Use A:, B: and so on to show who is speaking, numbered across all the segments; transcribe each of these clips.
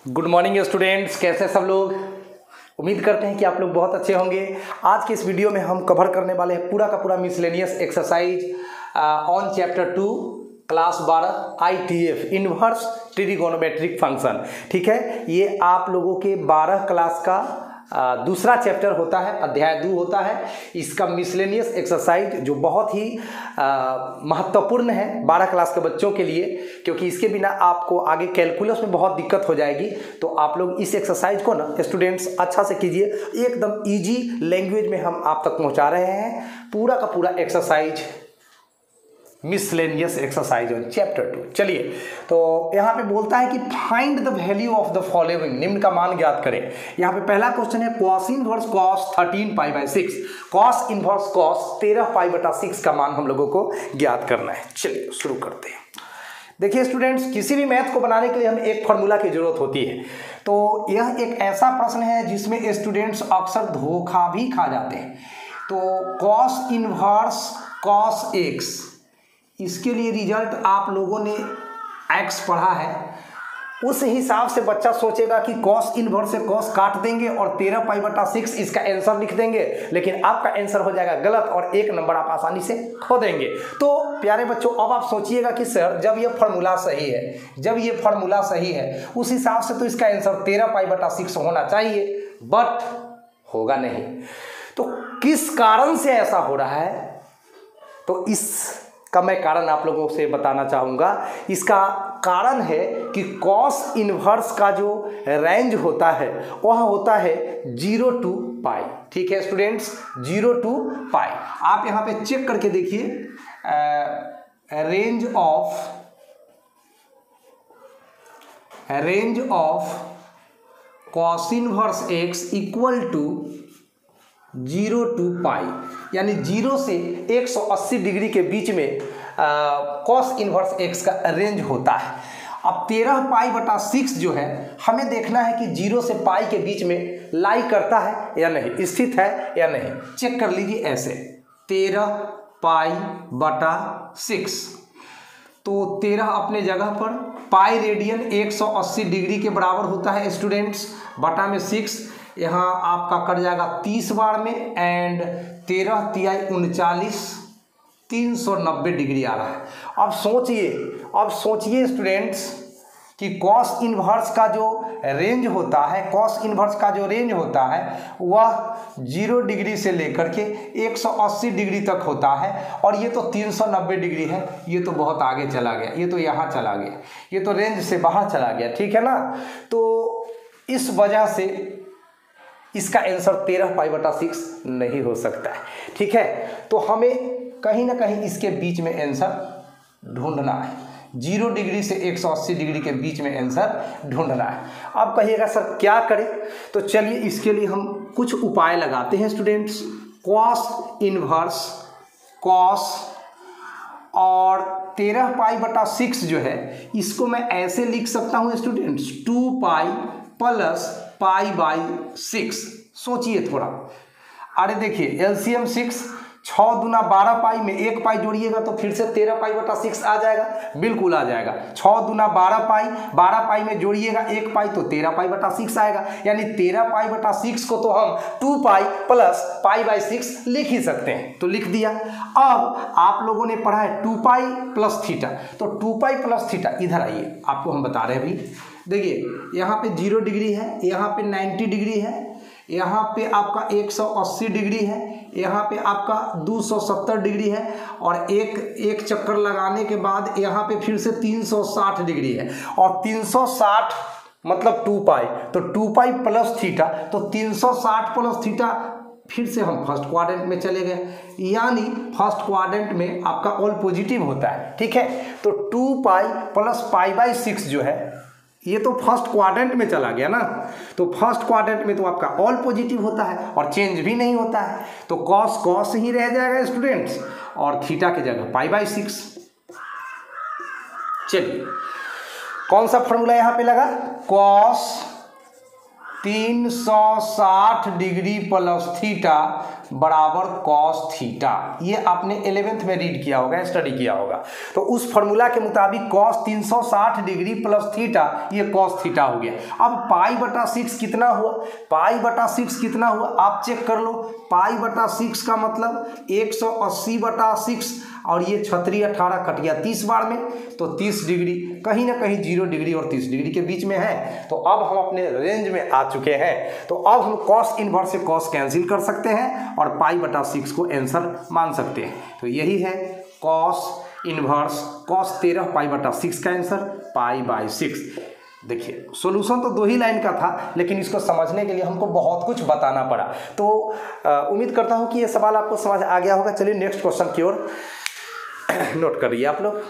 A: Good morning students, कैसे सब लोग। उम्मीद करते हैं कि आप लोग बहुत अच्छे होंगे। आज के इस वीडियो में हम कवर करने वाले हैं पूरा का पूरा miscellaneous exercise on chapter 2 class 12 ITF inverse trigonometric function. ठीक है, ये आप लोगों के 12 क्लास का दूसरा चैप्टर होता है, अध्याय 2 होता है। इसका मिसलेनियस एक्सरसाइज जो बहुत ही महत्वपूर्ण है 12 क्लास के बच्चों के लिए, क्योंकि इसके बिना आपको आगे कैलकुलस में बहुत दिक्कत हो जाएगी। तो आप लोग इस एक्सरसाइज को ना स्टूडेंट्स अच्छा से कीजिए, एकदम इजी लैंग्वेज में हम आप तक पहुंचा रहे हैं पूरा का पूरा exercise, miscellaneous exercise on chapter 2। चलिए, तो यहाँ पे बोलता है कि find the value of the following, निम्न का मान ज्ञात करें। यहाँ पे पहला क्वेश्चन है cos inverse cos 13π/6, cos inverse cos 13π/6 का मान हम लोगों को ज्ञात करना है। चलिए शुरू करते हैं। देखिए स्टूडेंट्स, किसी भी मैथ को बनाने के लिए हमें एक फार्मूला की जरूरत होती है। तो यह एक ऐसा प्रश्न है जिसमें स्टूडेंट्स अक्सर धोखा भी खा जाते हैं। तो कॉस इनवर्स कॉस x, इसके लिए रिजल्ट आप लोगों ने x पढ़ा है, उस हिसाब से बच्चा सोचेगा कि कॉस इनवर्स से कॉस काट देंगे और 13π/6 इसका आंसर लिख देंगे, लेकिन आपका आंसर हो जाएगा गलत और 1 नंबर आप आसानी से खो देंगे। तो प्यारे बच्चों, अब आप सोचिएगा कि सर जब ये फार्मूला सही है, जब ये फार्मूला सही है उस हिसाब से तो इसका आंसर 13π/6 होना चाहिए, बट होगा नहीं। तो किस कारण से ऐसा हो रहा है, तो इसका मैं कारण आप लोगों से बताना चाहूँगा। इसका कारण है कि कॉस इनवर्स का जो रेंज होता है वह होता है 0 to π। ठीक है स्टूडेंट्स, 0 to π। आप यहाँ पे चेक करके देखिए, range of cos inverse x equal to 0 to π, यानी 0 से 180 डिग्री के बीच में कॉस इनवर्स x का रेंज होता है। अब 13π/6 जो है हमें देखना है कि 0 से π के बीच में लाई करता है या नहीं, स्थित है या नहीं। चेक कर लीजिए ऐसे, 13π/6, तो 13 अपने जगह पर, पाई रेडियन 180 डिग्री के बराबर होता है स्टूडेंट्स, बटा में 6, यहाँ आपका कट जाएगा 30 बार में, एंड 13 तिहाई 39, 390 डिग्री आ रहा है। अब सोचिए स्टूडेंट्स कि कॉस इनवर्स का जो रेंज होता है, कॉस इनवर्स का जो रेंज होता है वह 0 डिग्री से लेकर के 180 डिग्री तक होता है, और ये तो 390 डिग्री है, ये तो बहुत आगे चला गया, ये तो यहाँ चला गया, ये तो रेंज से बाहर चला गया। ठीक है ना, तो इस वजह से इसका आंसर 13π/6 नहीं हो सकता है। ठीक है, तो हमें कहीं ना कहीं इसके बीच में आंसर ढूंढना है, 0 डिग्री से 180 डिग्री के बीच में आंसर ढूंढना है। अब कहिएगा सर क्या करें, तो चलिए इसके लिए हम कुछ उपाय लगाते हैं स्टूडेंट्स। कॉस इनवर्स कॉस और 13π/6 जो है इसको मैं ऐसे लिख सकता हूँ स्टूडेंट्स, 2π + π/6। सोचिए थोड़ा, अरे देखिए एलसीएम 6, 6 दूना 12π में 1 पाई जोड़िएगा तो फिर से 13π/6 आ जाएगा, बिल्कुल आ जाएगा। 6 दूना 12π, 12π में जोड़िएगा 1 पाई तो 13π/6 आएगा, यानी 13π/6 को तो हम 2π + π/6 लिख ही सकते हैं, तो लिख दिया। अब आप लोगों ने पढ़ा है 2π + थीटा, तो 2π + थीटा, इधर आइए आपको हम बता रहे हैं अभी। देखिए यहाँ पे 0 डिग्री है, यहाँ पे 90 डिग्री है, यहाँ पे आपका 180 डिग्री है, यहाँ पे आपका 270 डिग्री है, और एक चक्कर लगाने के बाद यहाँ पे फिर से 360 डिग्री है, और 360 मतलब 2π, तो 2π + थीटा, तो 360 + थीटा, फिर से हम फर्स्ट क्वाड्रेंट में चले गए, यानी फर्स्ट क्वाड्रेंट में आपका ऑल पॉजिटिव होता है। ठीक है, तो 2π + π/6 जो है ये तो फर्स्ट क्वाड्रेंट में चला गया ना, तो फर्स्ट क्वाड्रेंट में तो आपका ऑल पॉजिटिव होता है और चेंज भी नहीं होता है, तो कॉस कॉस ही रह जाएगा स्टूडेंट्स, और थीटा की जगह π/6। चलिए कौन सा फॉर्मूला यहाँ पे लगा, कॉस 360 डिग्री प्लस थीटा बराबर कॉस थीटा। ये आपने 11th में रीड किया होगा, स्टडी किया होगा। तो उस फॉर्मूला के मुताबिक कॉस 360 डिग्री प्लस थीटा, ये कॉस थीटा हो गया। अब पाई बटा 6 कितना हुआ? पाई बटा 6 कितना हुआ आप चेक कर लो। पाई बटा 6 का मतलब 180 बटा 6, और ये 36 18 कट गया 30 बार में, तो 30 डिग्री कहीं ना कहीं 0 डिग्री और 30 डिग्री के बीच में है। तो अब हम अपने रेंज में आ चुके हैं। तो अब हम कॉस इनवर्स से कॉस कैंसिल कर सकते हैं और पाई बटा 6 को आंसर मान सकते हैं। तो यही है कॉस इनवर्स कॉस 13 पाई बटा 6 का आंसर पाई बाई 6। देखिए सॉल्यूशन तो 2 ही लाइन का था, लेकिन इसको समझने के लिए हमको बहुत कुछ बताना पड़ा। तो उम्मीद करता हूँ कि ये सवाल आपको समझ आ गया होगा। चलिए नेक्स्ट क्वेश्चन की ओर नोट करिए आप लोग।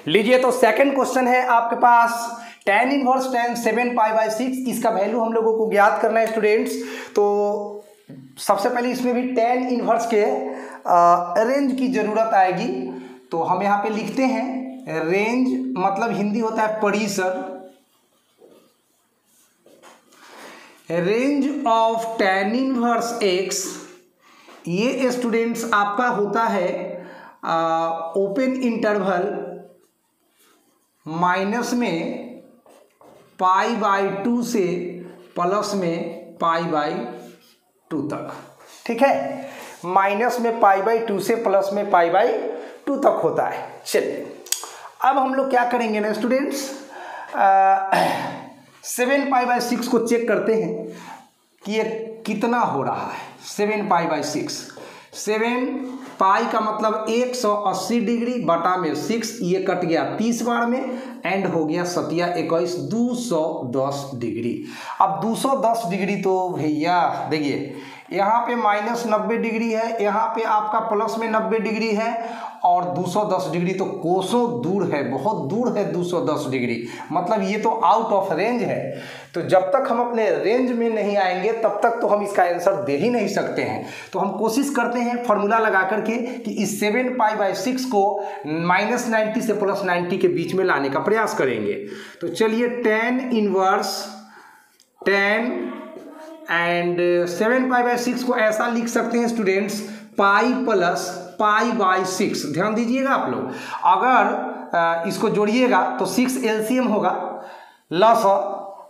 A: लीजिए तो सेकंड क्वेश्चन है आपके पास tan inverse tan 7 pi by 6। इसका वैल्यू हम लोगों को ज्ञात करना है स्टूडेंट्स। तो सबसे पहले इसमें भी tan इनवर्स के रेंज की जरूरत आएगी। तो हम यहाँ पे लिखते हैं रेंज, मतलब हिंदी होता है परिसर। Range of tan inverse x, ये स्टूडेंट्स आपका होता है ओपन इंटरवल माइनस में पाई बाई 2 से प्लस में पाई बाई 2 तक। ठीक है, माइनस में पाई बाई 2 से प्लस में पाई बाई 2 तक होता है। चलिए अब हम लोग क्या करेंगे ना स्टूडेंट्स, 7 पाई बाई 6 को चेक करते हैं कि ये कितना हो रहा है। 7 पाई बाई 6, 7 पाई का मतलब 180 डिग्री बटा में 6, ये कट गया 30 बार में, एंड हो गया 7 या 21 210 डिग्री। अब 210 डिग्री तो भैया देखिए यहाँ पे माइनस 90 डिग्री है, यहाँ पे आपका प्लस में 90 डिग्री है, और 210 डिग्री तो कोसों दूर है, बहुत दूर है 210 डिग्री, मतलब ये तो आउट ऑफ रेंज है। तो जब तक हम अपने रेंज में नहीं आएंगे तब तक तो हम इसका आंसर दे ही नहीं सकते हैं। तो हम कोशिश करते हैं फॉर्मूला लगा करके कि इस 7 पाई बाई 6 को -90 से +90 के बीच में लाने का प्रयास करेंगे। तो चलिए tan inverse tan and 7 pi by 6 को ऐसा लिख सकते हैं students pi plus pi by 6। ध्यान दीजिएगा आप लोग, अगर इसको जोड़िएगा तो 6 एलसीएम होगा लॉस,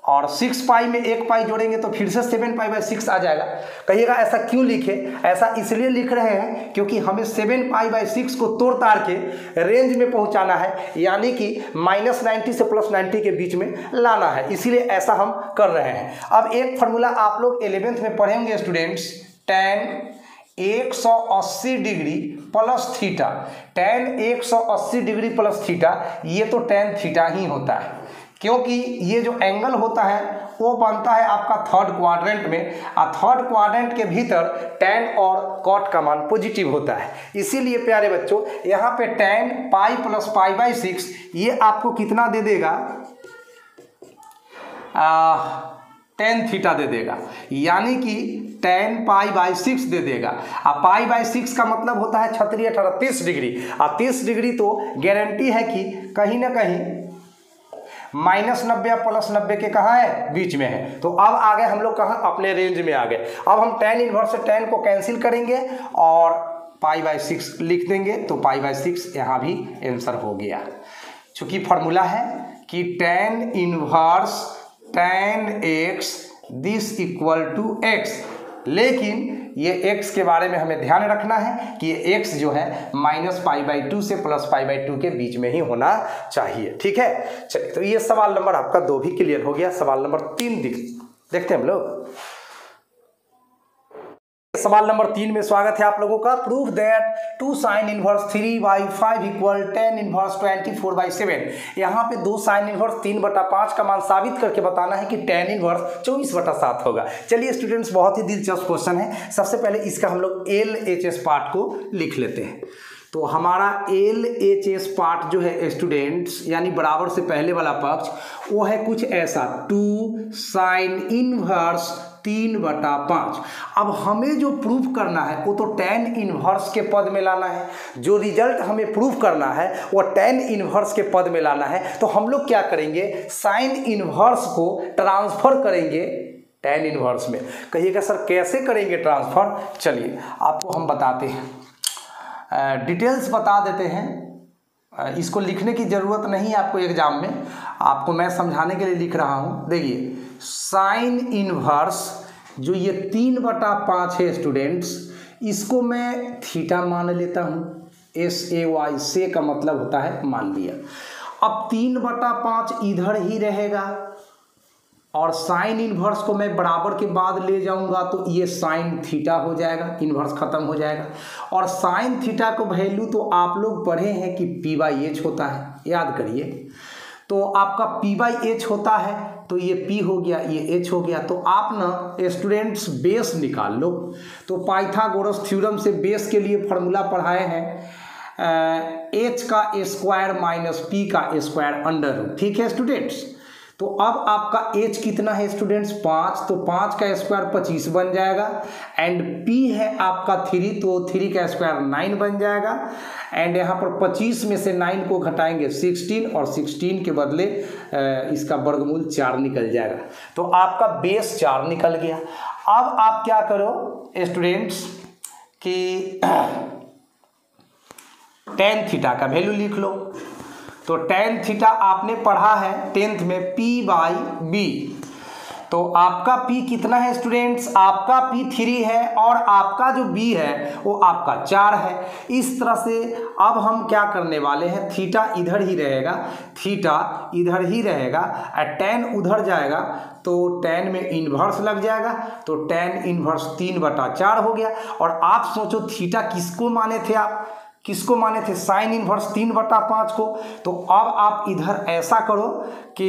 A: और 6 पाई में 1 पाई जोड़ेंगे तो फिर से 7 पाई बाई 6 आ जाएगा। कहिएगा ऐसा क्यों लिखे? ऐसा इसलिए लिख रहे हैं क्योंकि हमें 7 पाई बाई 6 को तोड़ ताड़ के रेंज में पहुंचाना है, यानी कि -90 से +90 के बीच में लाना है, इसीलिए ऐसा हम कर रहे हैं। अब एक फार्मूला आप लोग 11th में पढ़ेंगे students, tan 180 degree plus theta. tan 180 degree plus theta, ये तो tan थीटा ही होता है, क्योंकि ये जो एंगल होता है वो बनता है आपका थर्ड क्वाड्रेंट में, और थर्ड क्वाड्रेंट के भीतर tan और cot का मान पॉजिटिव होता है। इसीलिए प्यारे बच्चों यहाँ पे tan pi plus pi by 6 ये आपको कितना दे देगा, tan थीटा दे देगा, यानी कि tan पाई बाई 6 दे देगा। अब पाई बाई 6 का मतलब होता है 36 18 30 डिग्री, और 30 डिग्री तो गारंटी है कि कहीं ना कहीं -90 या +90 के कहाँ है, बीच में है। तो अब आ गए हम लोग कहाँ, अपने रेंज में आ गए। अब हम tan इनवर्स से tan को कैंसिल करेंगे और पाई बाई 6 लिख देंगे, तो पाई बाई 6 यहाँ भी आंसर हो गया। चूंकि फॉर्मूला है कि tan inverse tan x this equal to x, लेकिन ये x के बारे में हमें ध्यान रखना है कि ये x जो है -π/2 से +π/2 के बीच में ही होना चाहिए। ठीक है, चलिए तो ये सवाल नंबर आपका 2 भी क्लियर हो गया। सवाल नंबर 3 देखते हैं हम लोग। सवाल नंबर 3 में स्वागत है आप लोगों का। Proof that 2 sin inverse 3/5 equal tan inverse 24/7। यहाँ पे 2 sin इनवर्स 3/5 का मान साबित करके बताना है कि tan इनवर्स 24/7 होगा। चलिए स्टूडेंट्स, बहुत ही दिलचस्प क्वेश्चन है। सबसे पहले इसका हम लोग LHS पार्ट को लिख लेते हैं। तो हमारा LHS पार्ट जो है स्टूडेंट्स, यानी बराबर से पहले वाला पक्ष, वो है कुछ ऐसा 2 sin इनवर्स 3/5। अब हमें जो प्रूफ करना है वो तो tan इनवर्स के पद में लाना है। जो रिजल्ट हमें प्रूफ करना है वो tan इनवर्स के पद में लाना है। तो हम लोग क्या करेंगे, साइन इनवर्स को ट्रांसफर करेंगे tan इनवर्स में। कहिएगा सर कैसे करेंगे ट्रांसफर, चलिए आपको हम बताते हैं, डिटेल्स बता देते हैं। इसको लिखने की ज़रूरत नहीं है आपको एग्जाम में, आपको मैं समझाने के लिए लिख रहा हूँ। देखिए साइन इनवर्स जो ये 3/5 है स्टूडेंट्स, इसको मैं थीटा मान लेता हूँ। SAY से का मतलब होता है मान लिया। अब 3/5 इधर ही रहेगा और साइन इनवर्स को मैं बराबर के बाद ले जाऊंगा तो ये साइन थीटा हो जाएगा, इनवर्स खत्म हो जाएगा। और साइन थीटा को वैल्यू तो आप लोग पढ़े हैं कि P/H होता है, याद करिए। तो आपका P/H होता है तो ये P हो गया, ये H हो गया। तो आप ना स्टूडेंट्स बेस निकाल लो। तो पाइथागोरस थ्योरम से बेस के लिए फॉर्मूला पढ़ाए हैं H का स्क्वायर माइनस P का स्क्वायर अंडर रूट। ठीक है स्टूडेंट्स। तो अब आपका H कितना है स्टूडेंट्स, 5, तो 5 का स्क्वायर 25 बन जाएगा। एंड P है आपका 3, तो 3 का स्क्वायर 9 बन जाएगा। एंड यहाँ पर 25 में से 9 को घटाएंगे 16, और 16 के बदले इसका वर्गमूल 4 निकल जाएगा। तो आपका बेस 4 निकल गया। अब आप क्या करो स्टूडेंट्स कि tan थीटा का वैल्यू लिख लो। तो tan थीटा आपने पढ़ा है 10th में P/B। तो आपका P कितना है स्टूडेंट्स, आपका P 3 है और आपका जो B है वो आपका 4 है। इस तरह से अब हम क्या करने वाले हैं, थीटा इधर ही रहेगा, थीटा इधर ही रहेगा और tan उधर जाएगा तो tan में इन्वर्स लग जाएगा। तो tan इन्वर्स 3/4 हो गया। और आप सोचो थीटा किसको माने थे, आप किसको माने थे, साइन इनवर्स 3/5 को। तो अब आप इधर ऐसा करो कि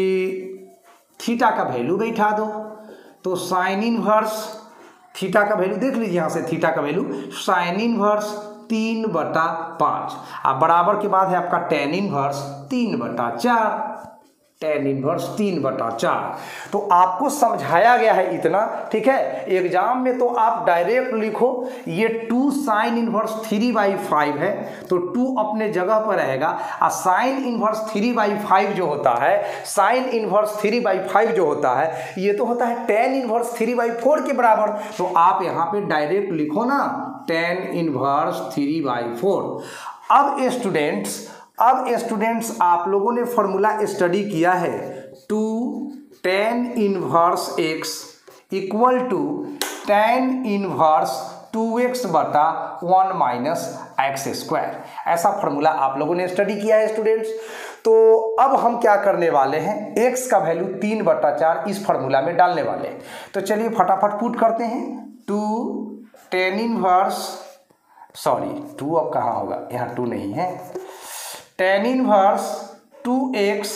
A: थीटा का वैल्यू बैठा दो। तो साइन इनवर्स थीटा का वैल्यू देख लीजिए, यहाँ से थीटा का वैल्यू साइन इनवर्स 3/5 अब बराबर के बाद है आपका tan इनवर्स 3/4, tan इनवर्स 3/4। तो आपको समझाया गया है इतना, ठीक है। एग्जाम में तो आप डायरेक्ट लिखो ये 2 साइन इनवर्स 3/5 है, तो 2 अपने जगह पर रहेगा। और साइन इनवर्स 3/5 जो होता है, साइन इनवर्स 3/5 जो होता है ये तो होता है tan इनवर्स 3/4 के बराबर। तो आप यहाँ पे डायरेक्ट लिखो ना tan इनवर्स 3/4। अब स्टूडेंट्स आप लोगों ने फॉर्मूला स्टडी किया है 2 tan inverse x equal to tan inverse 2x/1 minus x square. ऐसा फॉर्मूला आप लोगों ने स्टडी किया है स्टूडेंट्स। तो अब हम क्या करने वाले हैं, x का वैल्यू 3/4 इस फॉर्मूला में डालने वाले हैं। तो चलिए फटाफट पुट करते हैं। 2 tan इनवर्स, सॉरी 2 अब कहाँ होगा, यहाँ 2 नहीं है, tan इनवर्स 2x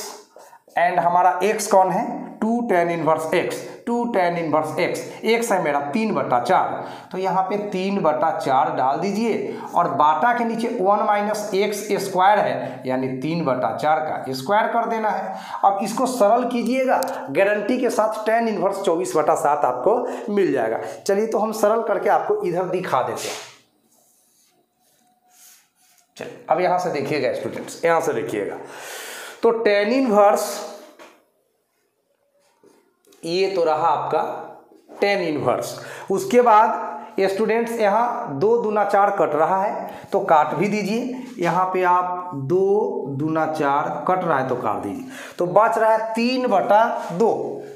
A: एंड हमारा x कौन है, 2 tan inverse x, 2 tan inverse x है मेरा 3/4। तो यहाँ पे 3/4 डाल दीजिए और बाटा के नीचे 1 माइनस एक्स स्क्वायर है, यानी 3/4 का स्क्वायर कर देना है। अब इसको सरल कीजिएगा, गारंटी के साथ tan इनवर्स 24/7 आपको मिल जाएगा। चलिए तो हम सरल करके आपको इधर दिखा देते हैं। चलिए अब यहां से देखिएगा स्टूडेंट्स, यहां से देखिएगा। तो tan इनवर्स ये तो रहा आपका tan इनवर्स। उसके बाद स्टूडेंट्स यहाँ 2 दूना 4 कट रहा है तो काट भी दीजिए। यहाँ पे आप 2 दूना 4 कट रहा है तो काट दीजिए। तो बच रहा है 3/2,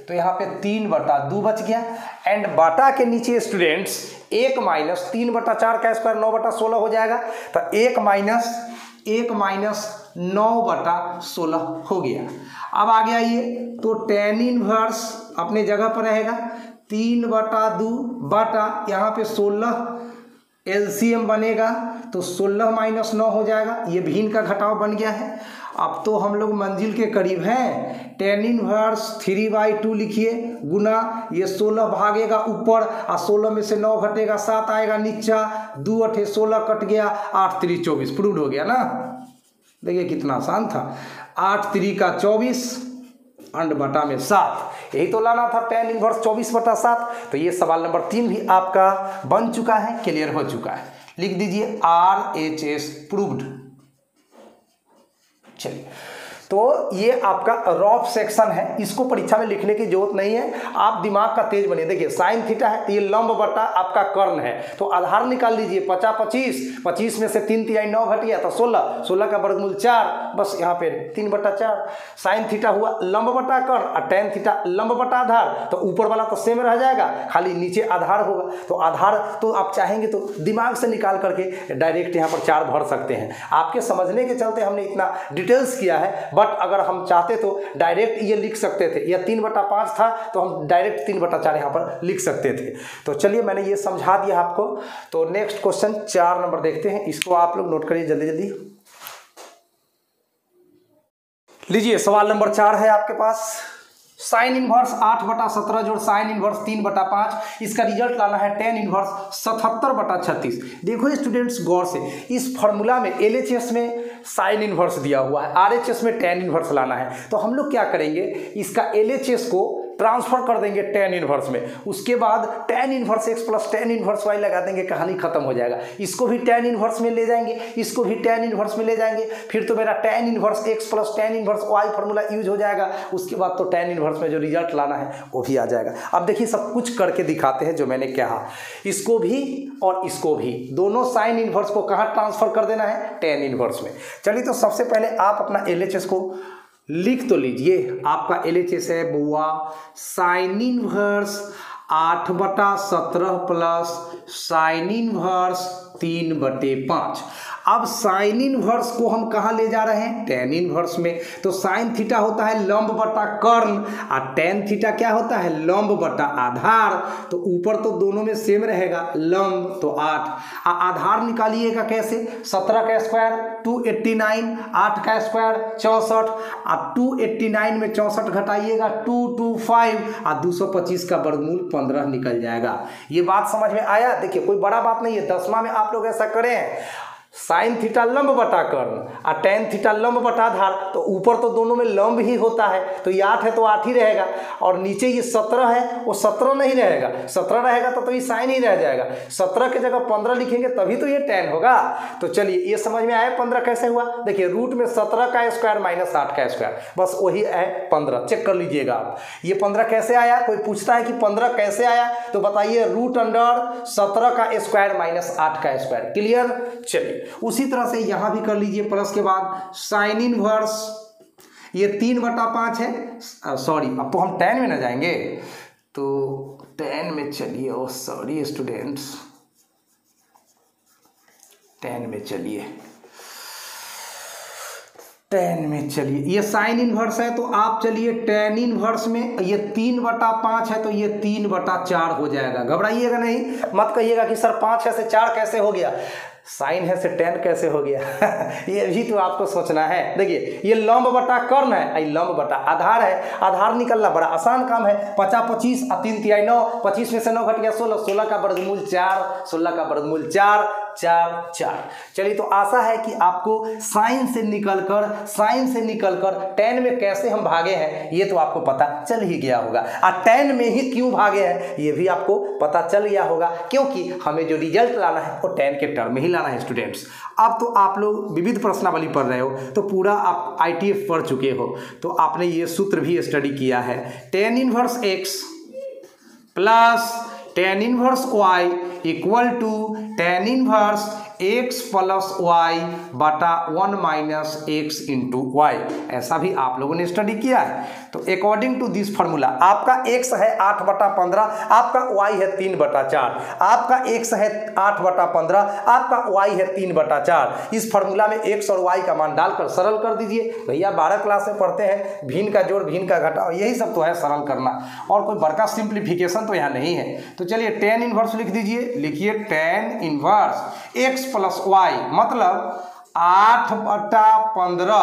A: तो यहाँ पे 3/2 बच गया। एंड बाटा के नीचे स्टूडेंट्स 1 माइनस 3/4 का स्क्वायर 9/16 हो जाएगा। तो 1 माइनस 9/16 हो गया। अब आगे आइए, तो tan इनवर्स अपने जगह पर रहेगा 3/2 बटा यहाँ पे 16 एलसीएम बनेगा, तो 16 माइनस 9 हो जाएगा। ये भिन्न का घटाव बन गया है। अब तो हम लोग मंजिल के करीब हैं। tan इनवर्स 3/2 लिखिए गुना ये 16 भागेगा ऊपर और 16 में से 9 घटेगा 7 आएगा नीचा, 2 8 16 कट गया, 8 3 24 प्रूव हो गया ना। देखिए कितना आसान था, 8 3 का 24 अंड बटा में 7। यही तो लाना था tan इनवर्स 24/7। तो ये सवाल नंबर 3 भी आपका बन चुका है, क्लियर हो चुका है। लिख दीजिए RHS प्रूव्ड। चलिए, तो ये आपका रॉफ सेक्शन है, इसको परीक्षा में लिखने की जरूरत नहीं है, आप दिमाग का तेज बनिए। देखिए साइन थीटा है तो ये लंब बटा आपका कर्ण है, तो आधार निकाल लीजिए 50 25, 25 में से 3 तिहाई 9 घट गया तो 16, 16 का वर्गमूल 4, बस यहाँ पे 3/4। साइन थीटा हुआ लंब बटा कर्ण और टेन थीटा लंब बटा आधार, तो ऊपर वाला तो सेम रह जाएगा, खाली नीचे आधार होगा। तो आधार तो आप चाहेंगे तो दिमाग से निकाल करके डायरेक्ट यहाँ पर 4 भर सकते हैं। आपके समझने के चलते हमने इतना डिटेल्स किया है, बट अगर हम चाहते तो डायरेक्ट ये लिख सकते थे। यह 3/5 था तो हम डायरेक्ट 3/4 यहाँ पर लिख सकते थे। तो चलिए मैंने ये समझा दिया आपको। तो नेक्स्ट क्वेश्चन 4 नंबर देखते हैं, इसको आप लोग नोट करिए जल्दी जल्दी। लीजिए सवाल नंबर 4 है आपके पास। साइन इनवर्स 8/17 जोड़ साइन इनवर्स 3/5, इसका रिजल्ट लाना है tan इनवर्स 77/36। देखो स्टूडेंट्स गौर से, इस फॉर्मूला में LHS में साइन इनवर्स दिया हुआ है, RHS में tan इनवर्स लाना है। तो हम लोग क्या करेंगे, इसका LHS को ट्रांसफर कर देंगे tan इनवर्स में, उसके बाद tan inverse x plus tan inverse y लगा देंगे, कहानी खत्म हो जाएगा। इसको भी tan इनवर्स में ले जाएंगे, इसको भी tan इनवर्स में ले जाएंगे, फिर तो मेरा tan inverse x plus tan inverse y formula use हो जाएगा। उसके बाद तो tan इनवर्स में जो रिजल्ट लाना है वो भी आ जाएगा। अब देखिए सब कुछ करके दिखाते हैं जो मैंने कहा, इसको भी और इसको भी, दोनों साइन इनवर्स को कहाँ ट्रांसफर कर देना है, tan इनवर्स में। चलिए तो सबसे पहले आप अपना LHS को लिख तो लीजिए। आपका LHS है बुआ sine inverse 8/17 plus sine inverse 3/5। अब साइन इनवर्स को हम कहाँ ले जा रहे हैं, tan इनवर्स में। तो साइन थीटा होता है लंब बटा कर्ण और tan थीटा क्या होता है, लंब बटा आधार। तो ऊपर तो दोनों में सेम रहेगा, लंब तो 8। आधार निकालिएगा कैसे, 17 का स्क्वायर 289, 8 का स्क्वायर 64, और 289 में 64 घटाइएगा 225 और 225 का वर्गमूल 15 निकल जाएगा। ये बात समझ में आया। देखिए कोई बड़ा बात नहीं है, 10वां में आप लोग ऐसा करें, साइन थीटा लंब बटा कर्ण और tan थीटा लंब बटा आधार, तो ऊपर तो दोनों में लंब ही होता है, तो ये 8 है तो 8 ही रहेगा, और नीचे ये 17 है वो 17 नहीं रहेगा, 17 रहेगा तो ये साइन ही रह जाएगा। 17 की जगह 15 लिखेंगे तभी तो ये tan होगा। तो चलिए ये समझ में आया 15 कैसे हुआ। देखिए रूट में 17 का स्क्वायर माइनस 8 का स्क्वायर, बस वही है 15। चेक कर लीजिएगा आप, ये 15 कैसे आया। कोई पूछता है कि 15 कैसे आया, तो बताइए रूट अंडर 17 का स्क्वायर माइनस 8 का स्क्वायर। क्लियर। चलिए उसी तरह से यहां भी कर लीजिए। प्लस के बाद साइन इनवर्स ये 3/5 है, सॉरी अब तो हम tan में ना जाएंगे, तो tan में चलिए, ओ सॉरी स्टूडेंट्स, tan में चलिए, tan में चलिए। ये साइन इनवर्स है तो आप चलिए tan इनवर्स में, ये 3/5 है तो ये 3/4 हो जाएगा। घबराइएगा नहीं, मत कहिएगा कि सर 5 है से 4 कैसे हो गया, साइन है से tan कैसे हो गया ये भी तो आपको सोचना है। देखिए ये लंब बटा कर्ण है, लंब बटा आधार है, आधार निकलना बड़ा आसान काम है। 50 25 और 3 तिहाई 9, 25 में से 9 घट गया 16, 16 का वर्गमूल 4, 16 का वर्गमूल 4 4 4। चलिए तो आशा है कि आपको साइन से निकलकर tan में कैसे हम भागे हैं ये तो आपको पता चल ही गया होगा, और tan में ही क्यों भागे हैं ये भी आपको पता चल गया होगा, क्योंकि हमें जो रिजल्ट लाना है वो tan के टर्म में ही लाना है स्टूडेंट्स। अब तो आप लोग विविध प्रश्नावली पढ़ रहे हो, तो पूरा आप ITF पढ़ चुके हो, तो आपने ये सूत्र भी स्टडी किया है, tan inverse x plus tan inverse y equal to tan inverse x plus y बटा 1 माइनस x इंटू वाई। ऐसा भी आप लोगों ने स्टडी किया है। तो अकॉर्डिंग टू दिस फार्मूला आपका x है 8/15, आपका y है 3/4, आपका x है 8/15, आपका y है 3/4। इस फार्मूला में x और y का मान डालकर सरल कर दीजिए। भैया 12 क्लास में पढ़ते हैं, भिन्न का जोड़ भिन्न का घटाव, यही सब तो है सरल करना, और कोई बड़का सिंप्लीफिकेशन तो यहाँ नहीं है। तो चलिए tan इनवर्स लिख दीजिए, लिखिए tan inverse x plus y मतलब 8/15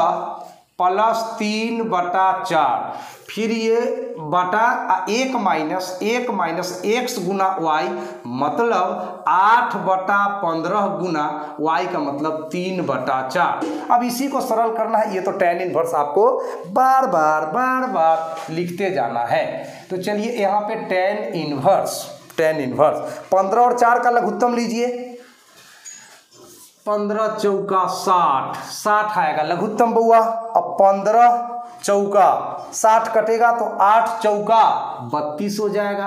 A: प्लस 3/4, फिर ये बटा 1 - x गुना y मतलब 8/15 गुना y का मतलब 3/4। अब इसी को सरल करना है, ये तो tan इनवर्स आपको बार बार लिखते जाना है। तो चलिए यहाँ पे tan इनवर्स 15 और 4 का लघुत्तम लीजिए, 15 चौका 60 आएगा लघुत्तम बउआ। अब 15 चौका 60 कटेगा तो 8 चौका 32 हो जाएगा,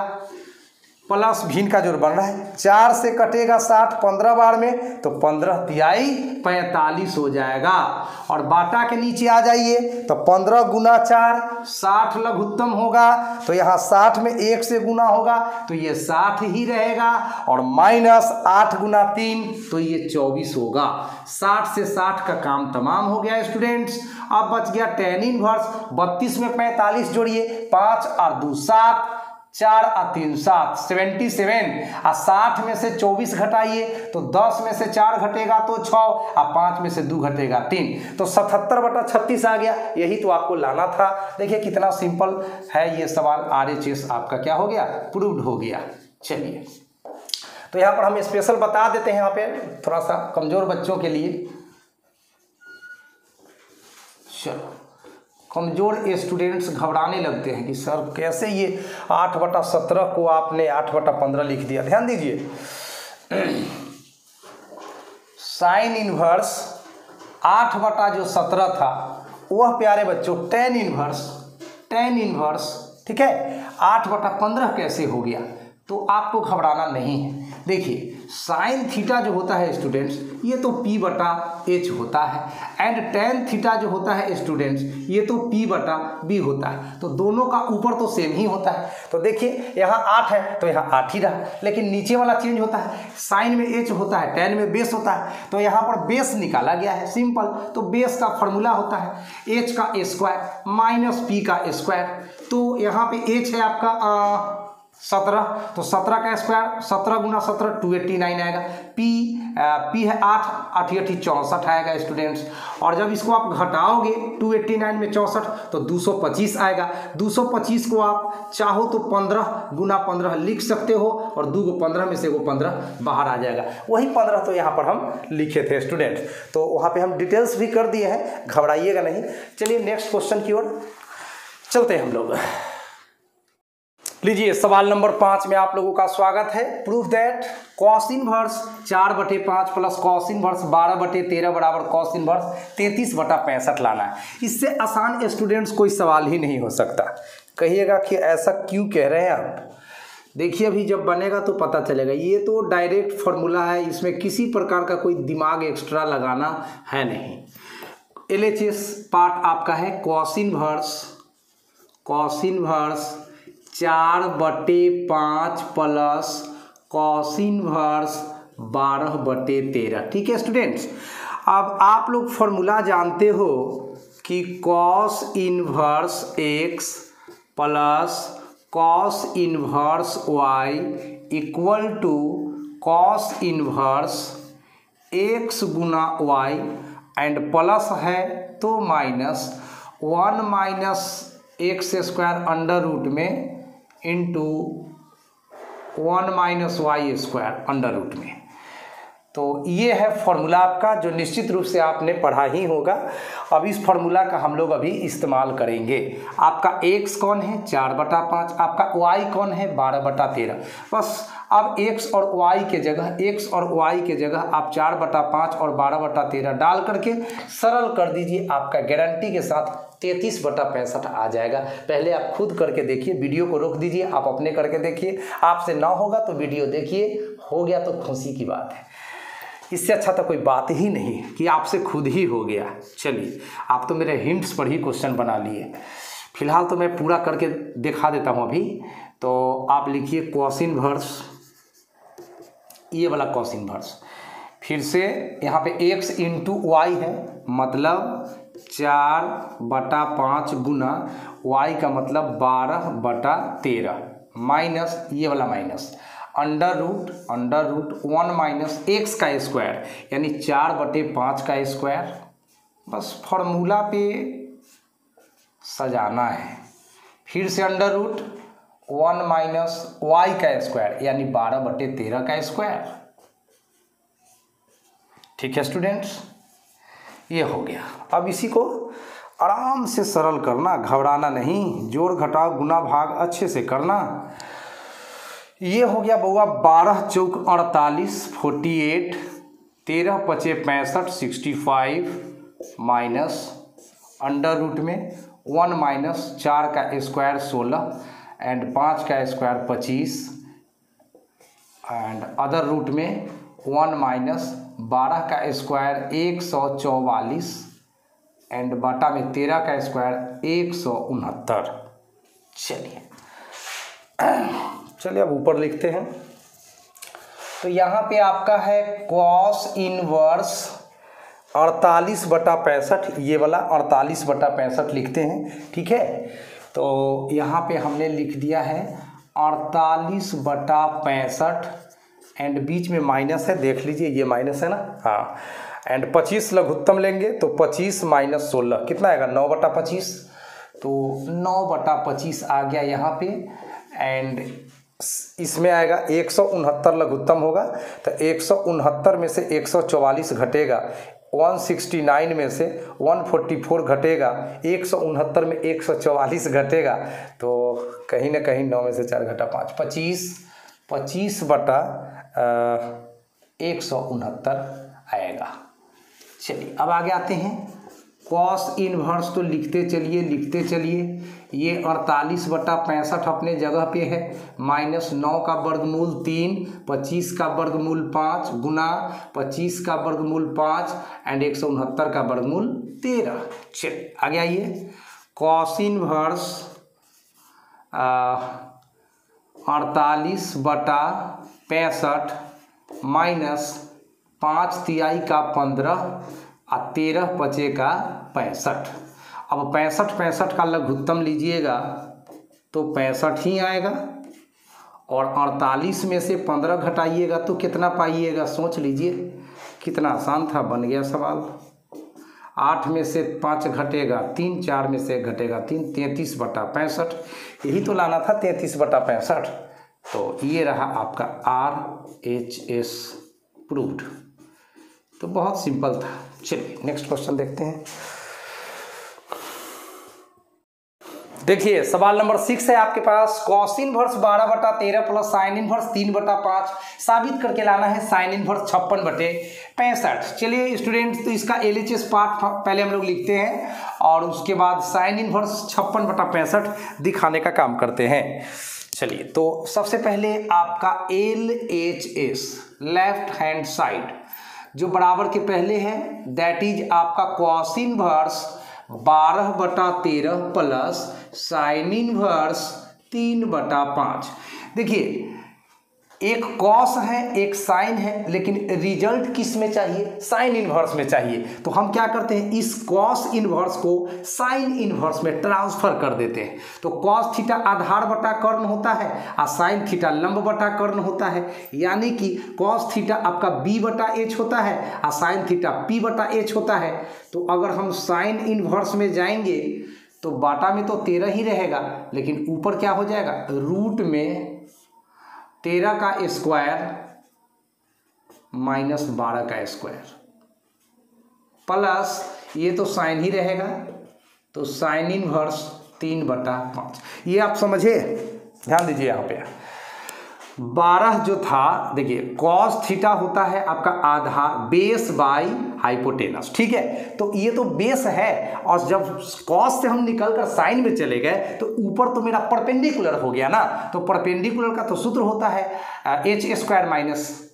A: प्लस भिन्न का जोड़ बन रहा है, 4 से कटेगा 60 15 बार में तो 15 तिहाई 45 हो जाएगा। और बाटा के नीचे आ जाइए तो 15 गुना 4 60 लघुत्तम होगा, तो यहाँ 60 में 1 से गुना होगा तो ये 60 ही रहेगा, और माइनस 8 गुना 3 तो ये 24 होगा। 60 से 60 का काम तमाम हो गया स्टूडेंट्स। अब बच गया tan इनवर्स, 32 में 45 जोड़िए, 5 और 2 7, 4 और 3 7 77, और 60 में से 24 घटाइए तो 10 में से 4 घटेगा तो 6, और 5 में से 2 घटेगा 3, तो 77/36 आ गया। यही तो आपको लाना था। देखिए कितना सिंपल है ये सवाल, RHS आपका क्या हो गया, प्रूव्ड हो गया। चलिए तो यहाँ पर हम स्पेशल बता देते हैं, यहाँ पे थोड़ा सा कमजोर बच्चों के लिए। चलो, कमज़ोर स्टूडेंट्स घबराने लगते हैं कि सर कैसे ये 8/17 को आपने 8/15 लिख दिया। ध्यान दीजिए, साइन इनवर्स 8/17 था, वह प्यारे बच्चों tan इनवर्स ठीक है 8/15 कैसे हो गया, तो आपको घबराना नहीं है। देखिए साइन थीटा जो होता है स्टूडेंट्स, ये तो P/H होता है, एंड tan थीटा जो होता है स्टूडेंट्स, ये तो P/B होता है, तो दोनों का ऊपर तो सेम ही होता है। तो देखिए यहाँ 8 है तो यहाँ 8 ही रहा, लेकिन नीचे वाला चेंज होता है, साइन में H होता है, tan में बेस होता है, तो यहाँ पर बेस निकाला गया है सिंपल। तो बेस का फॉर्मूला होता है H का स्क्वायर माइनस P का स्क्वायर, तो यहाँ पे H है आपका 17, तो 17 का स्क्वायर 17 गुना 17 289 आएगा। P है 8, 8 × 8 64 आएगा स्टूडेंट्स। और जब इसको आप घटाओगे 289 में 64 तो 225 आएगा। 225 को आप चाहो तो 15 गुना 15 लिख सकते हो, और 2 को 15 में से वो 15 बाहर आ जाएगा। वही 15 तो यहाँ पर हम लिखे थे स्टूडेंट, तो वहाँ पे हम डिटेल्स भी कर दिए हैं, घबराइएगा नहीं। चलिए नेक्स्ट क्वेश्चन की ओर चलते हैं हम लोग। लीजिए सवाल नंबर 5 में आप लोगों का स्वागत है। Prove that cos inverse 4/5 plus cos inverse 12/13 बराबर कॉस इनवर्स 33/65 लाना है। इससे आसान स्टूडेंट्स कोई सवाल ही नहीं हो सकता। कहिएगा कि ऐसा क्यों कह रहे हैं आप। देखिए अभी जब बनेगा तो पता चलेगा। ये तो डायरेक्ट फार्मूला है, इसमें किसी प्रकार का कोई दिमाग एक्स्ट्रा लगाना है नहीं। LHS पार्ट आपका है cos inverse 4/5 plus cos inverse 12/13। ठीक है स्टूडेंट्स, अब आप लोग फॉर्मूला जानते हो कि cos inverse x plus cos inverse y equal to cos inverse x गुना y, एंड प्लस है तो माइनस 1 - x² अंडर रूट में इंटू 1 - y² अंडर रूट में। तो ये है फॉर्मूला आपका, जो निश्चित रूप से आपने पढ़ा ही होगा। अब इस फॉर्मूला का हम लोग अभी इस्तेमाल करेंगे। आपका x कौन है 4/5, आपका y कौन है 12/13। बस अब x और y के जगह आप 4/5 और 12/13 डाल करके सरल कर दीजिए। आपका गारंटी के साथ 33/65 आ जाएगा। पहले आप खुद करके देखिए, वीडियो को रोक दीजिए, आप अपने करके देखिए। आपसे ना होगा तो वीडियो देखिए, हो गया तो खुशी की बात है। इससे अच्छा तो कोई बात ही नहीं कि आपसे खुद ही हो गया। चलिए, आप तो मेरे हिंट्स पर ही क्वेश्चन बना लिए। फिलहाल तो मैं पूरा करके दिखा देता हूँ अभी। तो आप लिखिए कॉस इनवर्स, ये वाला कॉस इनवर्स, फिर से यहाँ पे x इंटू वाई है, मतलब 4/5 गुना y का मतलब 12/13 माइनस ये वाला माइनस अंडर रूट 1 - x का स्क्वायर यानी 4/5 का स्क्वायर। बस फॉर्मूला पे सजाना है। फिर से अंडर रूट 1 माइनस वाई का स्क्वायर यानी 12/13 का स्क्वायर। ठीक है स्टूडेंट्स, ये हो गया। अब इसी को आराम से सरल करना, घबराना नहीं, जोड़ घटाव गुना भाग अच्छे से करना। ये हो गया बउआ 12 चौक 48 48, 13 पचे 65 65 माइनस अंडर रूट में 1 माइनस 4 का स्क्वायर 16 एंड 5 का स्क्वायर 25 एंड अदर रूट में 1 माइनस 12 का स्क्वायर 144 एंड बटा में 13 का स्क्वायर 169। चलिए अब ऊपर लिखते हैं। तो यहाँ पे आपका है कॉस इनवर्स 48/65, ये वाला 48/65 लिखते हैं। ठीक है, तो यहाँ पे हमने लिख दिया है 48/65 एंड बीच में माइनस है, देख लीजिए ये माइनस है ना, हाँ। एंड 25 लघुत्तम लेंगे तो 25 माइनस 16 कितना आएगा 9/25, तो 9/25 आ गया यहाँ पे। एंड इसमें आएगा 169 लघुत्तम होगा, तो 169 में से 144 घटेगा, 169 में से 144 घटेगा, 169 में 144 घटेगा, तो कहीं ना कहीं 9 में से 4 घटा 5, 25/169 आएगा। चलिए अब आगे आते हैं। कॉस इनवर्स तो लिखते चलिए, ये 48/65 अपने जगह पे है, माइनस 9 का वर्गमूल 3, 25 का वर्गमूल 5 गुना 25 का वर्गमूल 5 एंड 169 का वर्गमूल 13। चलिए आगे आइए। कॉस इनवर्स 48/65 माइनस 5 तिहाई का 15 और 13 पचे का 65। अब 65 का लघुत्तम लीजिएगा तो 65 ही आएगा, और 48 में से 15 घटाइएगा तो कितना पाइएगा, सोच लीजिए। कितना आसान था, बन गया सवाल। 8 में से 5 घटेगा 3, 4 में से घटेगा 3, 33/65। यही तो लाना था 33/65। तो ये रहा आपका RHS प्रूव्ड। तो बहुत सिंपल था। चलिए नेक्स्ट क्वेश्चन देखते हैं। देखिए सवाल नंबर 6 है आपके पास। Cos inverse 12/13 plus sine inverse 3/5 साबित करके लाना है साइन इनवर्स 56/65। चलिए स्टूडेंट्स, तो इसका LHS पार्ट पहले हम लोग लिखते हैं और उसके बाद साइन इनवर्स 56/65 दिखाने का काम करते हैं। चलिए, तो सबसे पहले आपका LHS लेफ्ट हैंड साइड जो बराबर के पहले है, दैट इज आपका cos inverse 12/13 plus sine inverse 3/5। देखिए एक कॉस है एक साइन है, लेकिन रिजल्ट किस में चाहिए, साइन इनवर्स में चाहिए। तो हम क्या करते हैं, इस कॉस इनवर्स को साइन इनवर्स में ट्रांसफर कर देते हैं। तो कॉस थीटा आधार बटा कर्ण होता है और साइन थीटा लंब बटा कर्ण होता है, यानी कि कॉस थीटा आपका B/H होता है और साइन थीटा P/H होता है। तो अगर हम साइन इनवर्स में जाएंगे तो बाटा में तो 13 ही रहेगा, लेकिन ऊपर क्या हो जाएगा, रूट में 13 का स्क्वायर माइनस 12 का स्क्वायर प्लस ये तो साइन ही रहेगा, तो साइन इनवर्स 3/5। ये आप समझे, ध्यान दीजिए यहाँ पे 12 जो था, देखिए कॉस थीटा होता है आपका आधा बेस बाई हाइपोटेनस, ठीक है। तो ये तो बेस है, और जब कॉस से हम निकलकर साइन में चले गए तो ऊपर तो मेरा परपेंडिकुलर हो गया ना। तो परपेंडिकुलर का तो सूत्र होता है H² माइनस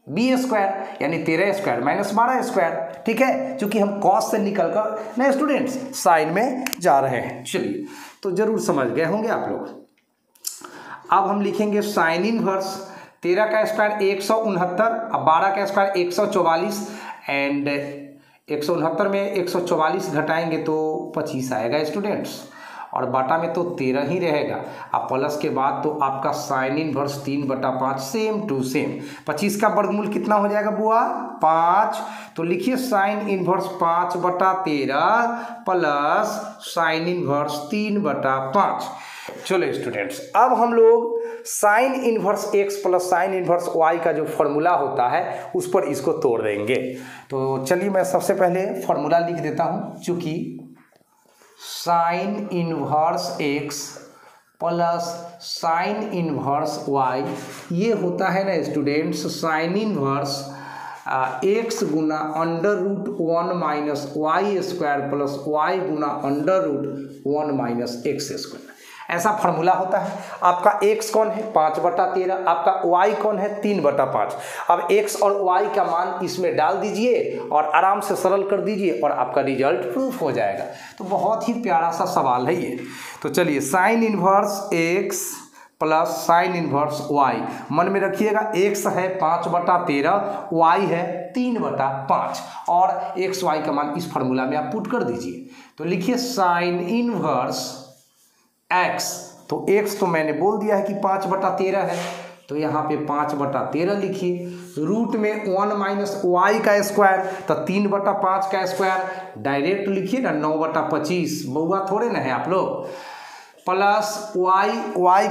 A: B² यानी 13² माइनस 12², ठीक है। चूंकि हम कॉस से निकलकर नए स्टूडेंट्स साइन में जा रहे हैं। चलिए, तो जरूर समझ गए होंगे आप लोग। अब हम लिखेंगे साइन इनवर्स 13 का स्क्वायर 169 और 12 का स्क्वायर 144 एंड 169 में 144 घटाएंगे तो 25 आएगा स्टूडेंट्स, और बटा में तो 13 ही रहेगा। अब प्लस के बाद तो आपका sine inverse 3/5 same to same. 25 का वर्गमूल कितना हो जाएगा बुआ? 5। तो लिखिए sine inverse 5/13 plus sine inverse 3/5। चलो स्टूडेंट्स, अब हम लोग sign inverse x plus sine inverse y का जो फॉर्मूला होता है उस पर इसको तोड़ देंगे। तो चलिए मैं सबसे पहले फॉर्मूला लिख देता हूं। चूंकि sine inverse x plus sine inverse y ये होता है ना स्टूडेंट्स साइन इनवर्स x गुना √1 minus y square plus y गुना √1 माइनस एक्स स्क्वायर, ऐसा फॉर्मूला होता है। आपका x कौन है? 5/13। आपका y कौन है? 3/5। अब x और y का मान इसमें डाल दीजिए और आराम से सरल कर दीजिए और आपका रिजल्ट प्रूफ हो जाएगा। तो बहुत ही प्यारा सा सवाल है ये। तो चलिए sign inverse x plus sine inverse y, मन में रखिएगा x है 5/13, y है 3/5 और x y का मान इस फॉर्मूला में आप पुट कर दीजिए। तो लिखिए साइन इनवर्स x, तो x तो मैंने बोल दिया है कि 5/13 है, तो यहाँ पे 5/13 लिखिए। रूट में 1 माइनस वाई का स्क्वायर, तो 3/5 का स्क्वायर डायरेक्ट लिखिए ना, 9/25। बउआ थोड़े ना है आप लोग। प्लस y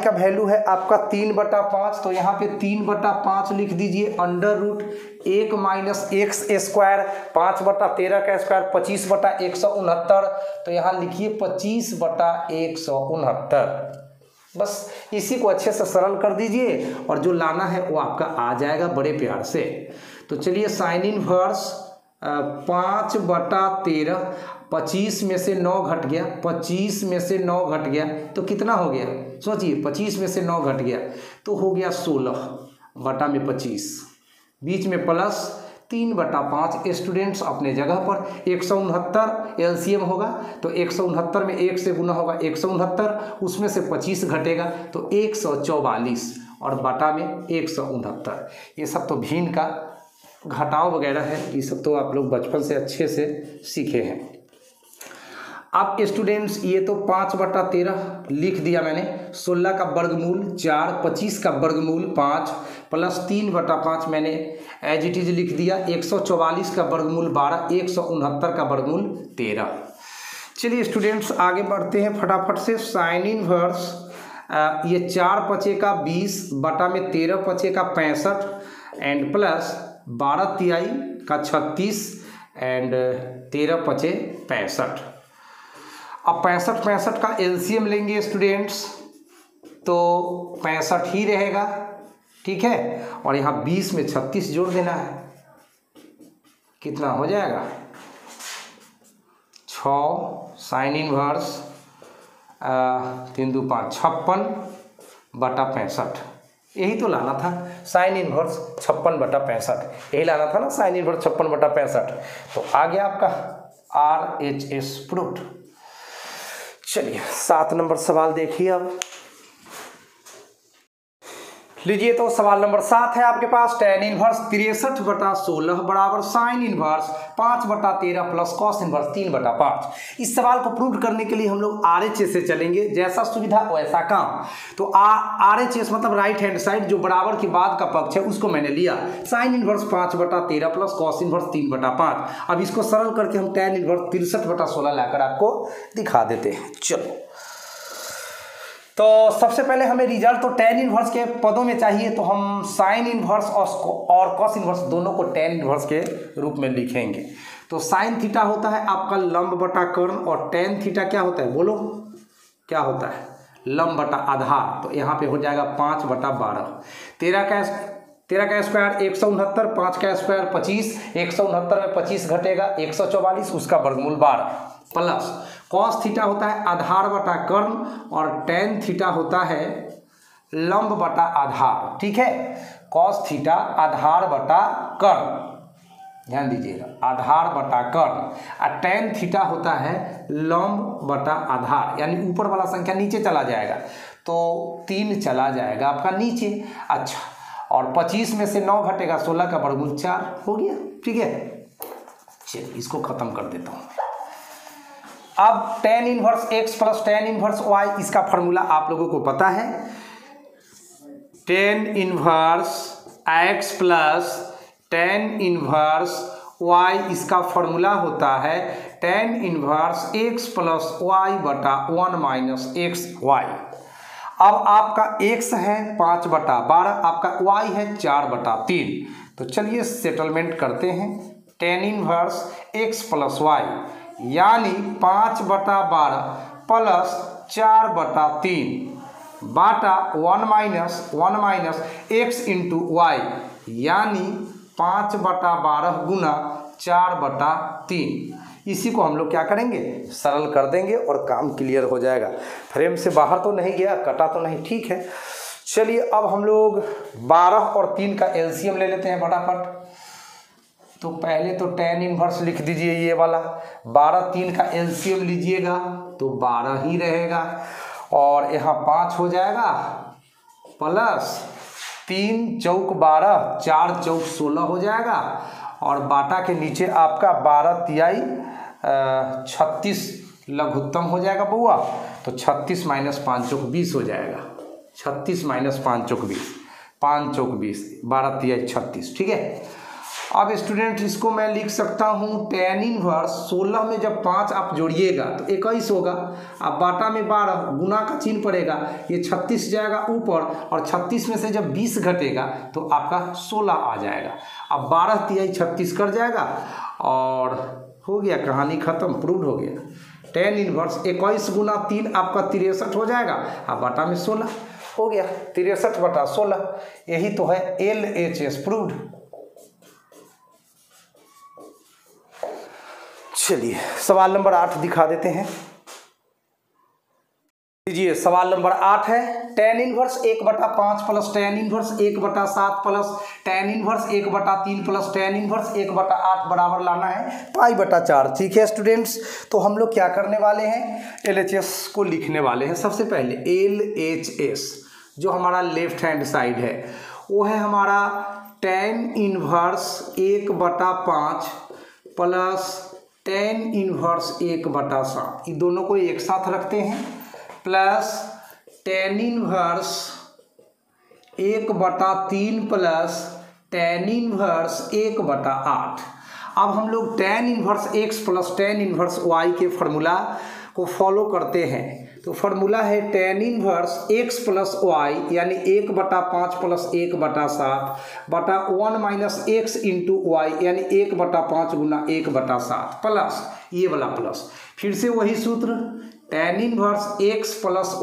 A: का वैल्यू है आपका 3/5, तो यहाँ पे 3/5 लिख दीजिए। Under root 1 minus x square, 5/13 का स्क्वायर 25/169, तो यहाँ लिखिए 25/169। बस इसी को अच्छे से सरल कर दीजिए और जो लाना है वो आपका आ जाएगा बड़े प्यार से। तो चलिए साइन इनवर्स 5/13, 25 में से 9 घट गया, 25 में से 9 घट गया तो कितना हो गया? सोचिए, 25 में से 9 घट गया तो हो गया 16/25, बीच में प्लस 3/5। स्टूडेंट्स अपने जगह पर 169 एलसीएम होगा, तो 169 में 1 से गुना होगा 169, उसमें से 25 घटेगा तो 144 और बटा में 169। ये सब तो भिन्न का घटाव वगैरह है, ये सब तो आप लोग बचपन से अच्छे से सीखे हैं। अब स्टूडेंट्स ये तो 5/13 लिख दिया मैंने, 16 का वर्गमूल 4, 25 का वर्गमूल 5 प्लस 3/5 मैंने एज इट इज लिख दिया। 144 का वर्गमूल 12, 169 का वर्गमूल 13। चलिए स्टूडेंट्स आगे बढ़ते हैं फटाफट से। साइन इनवर्स ये 4 पचे का 20 बटा में 13 पचे का 65 एंड प्लस 12 तिहाई का 36 एंड 13 पचे 65। अब 65 का एलसीएम लेंगे स्टूडेंट्स तो 65 ही रहेगा, ठीक है। और यहाँ 20 में 36 जोड़ देना है, कितना हो जाएगा? 6 साइन इनवर्स 3 2 5 56/65, यही तो लाना था। साइन इनवर्स 56/65 यही लाना था ना, साइन इनवर्स 56/65। तो आ गया आपका RHS प्रूव्ड। चलिए 7 नंबर सवाल देखिए। अब लीजिए, तो सवाल नंबर 7 है आपके पास। tan इनवर्स 63/16 बराबर sine inverse 5/13 plus cos inverse 3/5। इस सवाल को प्रूव करने के लिए हम लोग RHS से चलेंगे, जैसा सुविधा वैसा काम। तो RHS मतलब राइट हैंड साइड, जो बराबर के बाद का पक्ष है उसको मैंने लिया। Sine inverse 5/13 plus cos inverse 3/5। अब इसको सरल करके हम tan इनवर्स 63/16 लाकर आपको दिखा देते हैं। चलो, तो सबसे पहले हमें रिजल्ट तो tan इनवर्स के पदों में चाहिए, तो हम साइन इनवर्स और कॉस इनवर्स दोनों को tan इनवर्स के रूप में लिखेंगे। तो साइन थीटा होता है आपका लंब बटा कर्ण और tan थीटा क्या होता है? बोलो क्या होता है? लंब बटा आधार। तो यहाँ पे हो जाएगा 5/12। 13 का स्क्वायर 169, 5 का स्क्वायर 25, 169 में 25 घटेगा 144, उसका वर्गमूल 12 प्लस कॉस थीटा होता है आधार बटा कर्ण और tan थीटा होता है लंब बटा आधार, ठीक है। कॉस थीटा आधार बटा कर्ण, ध्यान दीजिएगा, आधार बटा कर्ण, और tan थीटा होता है लंब बटा आधार, यानी ऊपर वाला संख्या नीचे चला जाएगा तो 3 चला जाएगा आपका नीचे। अच्छा, और 25 में से 9 घटेगा 16 का वर्गमूल 4 हो गया, ठीक है। चलिए इसको खत्म कर देता हूँ। अब tan inverse x plus tan inverse y, इसका फॉर्मूला आप लोगों को पता है। tan inverse x plus tan inverse y, इसका फॉर्मूला होता है tan inverse x plus y बटा 1 माइनस एक्स वाई। अब आपका x है 5/12, आपका y है 4/3। तो चलिए सेटलमेंट करते हैं। tan inverse x plus y यानी 5/12 प्लस 4/3 बाटा 1 माइनस x इंटू वाई यानी 5/12 गुना 4/3। इसी को हम लोग क्या करेंगे, सरल कर देंगे और काम क्लियर हो जाएगा। फ्रेम से बाहर तो नहीं गया, कटा तो नहीं, ठीक है। चलिए अब हम लोग 12 और 3 का एलसीएम ले लेते हैं फटाफट। तो पहले तो tan इनवर्स लिख दीजिए ये वाला, 12 3 का एलसीएम लीजिएगा तो 12 ही रहेगा, और यहाँ 5 हो जाएगा प्लस 3 चौक 12, 4 चौक 16 हो जाएगा, और बाटा के नीचे आपका 12 तिहाई 36 लघुत्तम हो जाएगा बउआ। तो 36 माइनस 5 चौक 20 हो जाएगा। 36 माइनस 5 चौक 20, 5 चौक 20, 12 तिहाई 36, ठीक है। अब स्टूडेंट इसको मैं लिख सकता हूँ tan इनवर्स 16 में जब 5 आप जोड़िएगा तो 21 होगा। अब बाटा में 12, गुना का चिन्ह पड़ेगा, ये 36 जाएगा ऊपर, और 36 में से जब 20 घटेगा तो आपका 16 आ जाएगा। अब 12 तिहाई 36 कर जाएगा, और हो गया, कहानी खत्म, प्रूव हो गया। tan इनवर्स 21 गुना 3 आपका 63 हो जाएगा, अब बाटा में 16 हो गया, 63/16। यही तो है LHS प्रूव्ड। चलिए सवाल नंबर 8 दिखा देते हैं। लीजिए सवाल नंबर 8 है tan inverse 1/5 plus tan inverse 1/7 plus tan inverse 1/3 plus tan inverse 1/8 बराबर लाना है π/4। ठीक है स्टूडेंट्स, तो हम लोग क्या करने वाले हैं, LHS को लिखने वाले हैं। सबसे पहले LHS जो हमारा लेफ्ट हैंड साइड है वो है हमारा tan inverse 1/5 plus tan inverse 1/7, ये दोनों को एक साथ रखते हैं, plus tan inverse 1/3 plus tan inverse 1/8। अब हम लोग tan inverse x plus tan inverse y के फॉर्मूला को फॉलो करते हैं। तो फॉर्मूला है tan inverse x plus y यानी 1/5 प्लस 1/7 बटा 1 माइनस x इंटू वाई यानी 1/5 गुना 1/7 प्लस ये वाला प्लस, फिर से वही सूत्र tan inverse x plus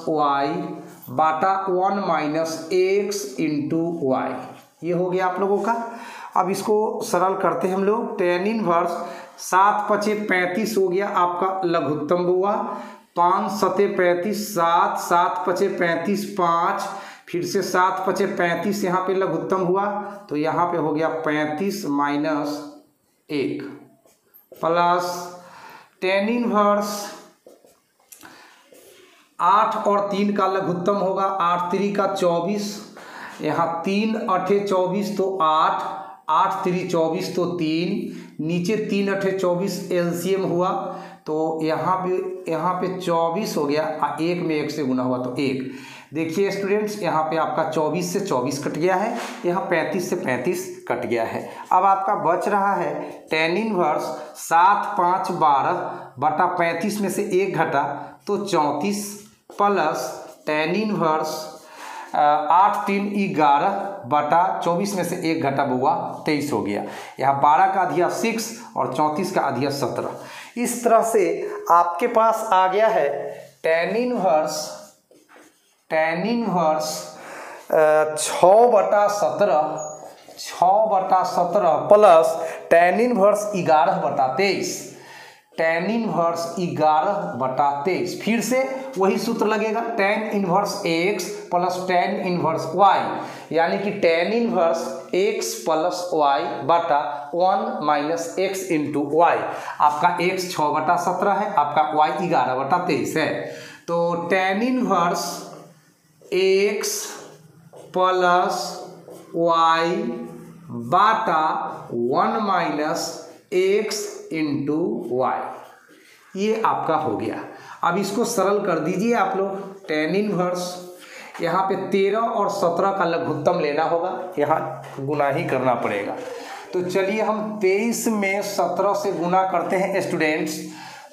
A: y बाटा 1 माइनस x इंटू वाई, ये हो गया आप लोगों का। अब इसको सरल करते हैं हम लोग। tan इनवर्स 7×5 35 हो गया आपका लघुत्तम हुआ, 5×7 35, 7 7×5 35 5, फिर से 7×5 35 यहाँ पे लघुत्तम हुआ, तो यहाँ पे हो गया 35 माइनस 1 प्लस tan इनवर्स 8 और 3 का लघुत्तम होगा, 8 3 का 24, यहाँ 3 8 24 तो 8, 8 3 24 तो 3, नीचे 3 8 24 एलसीएम हुआ, तो यहाँ पे 24 हो गया, 1 में 1 से गुना हुआ तो 1। देखिए स्टूडेंट्स यहाँ पे आपका 24 से 24 कट गया है, यहाँ 35 से 35 कट गया है। अब आपका बच रहा है tan इनवर्स 7 5 12 बटा 35 में से 1 घटा तो 34 प्लस tan इनवर्स 8 3 11 बटा 24 में से 1 घटा बुआ 23 हो गया। यहाँ 12 का अधिया 6 और 34 का अधिया 17। इस तरह से आपके पास आ गया है tan inverse 6/17 plus tan inverse 11/23, tan inverse 11/23। फिर से वही सूत्र लगेगा tan inverse x plus tan inverse y यानी कि tan inverse x plus y बटा 1 माइनस x इंटू वाई। आपका x 6/17 है, आपका y 11/23 है, तो tan inverse x plus y बाटा 1 माइनस x इंटू वाई, ये आपका हो गया। अब इसको सरल कर दीजिए आप लोग। tan इनवर्स यहाँ पे 13 और 17 का लघुत्तम लेना होगा, यहाँ गुना ही करना पड़ेगा। तो चलिए हम 23 में 17 से गुना करते हैं स्टूडेंट्स।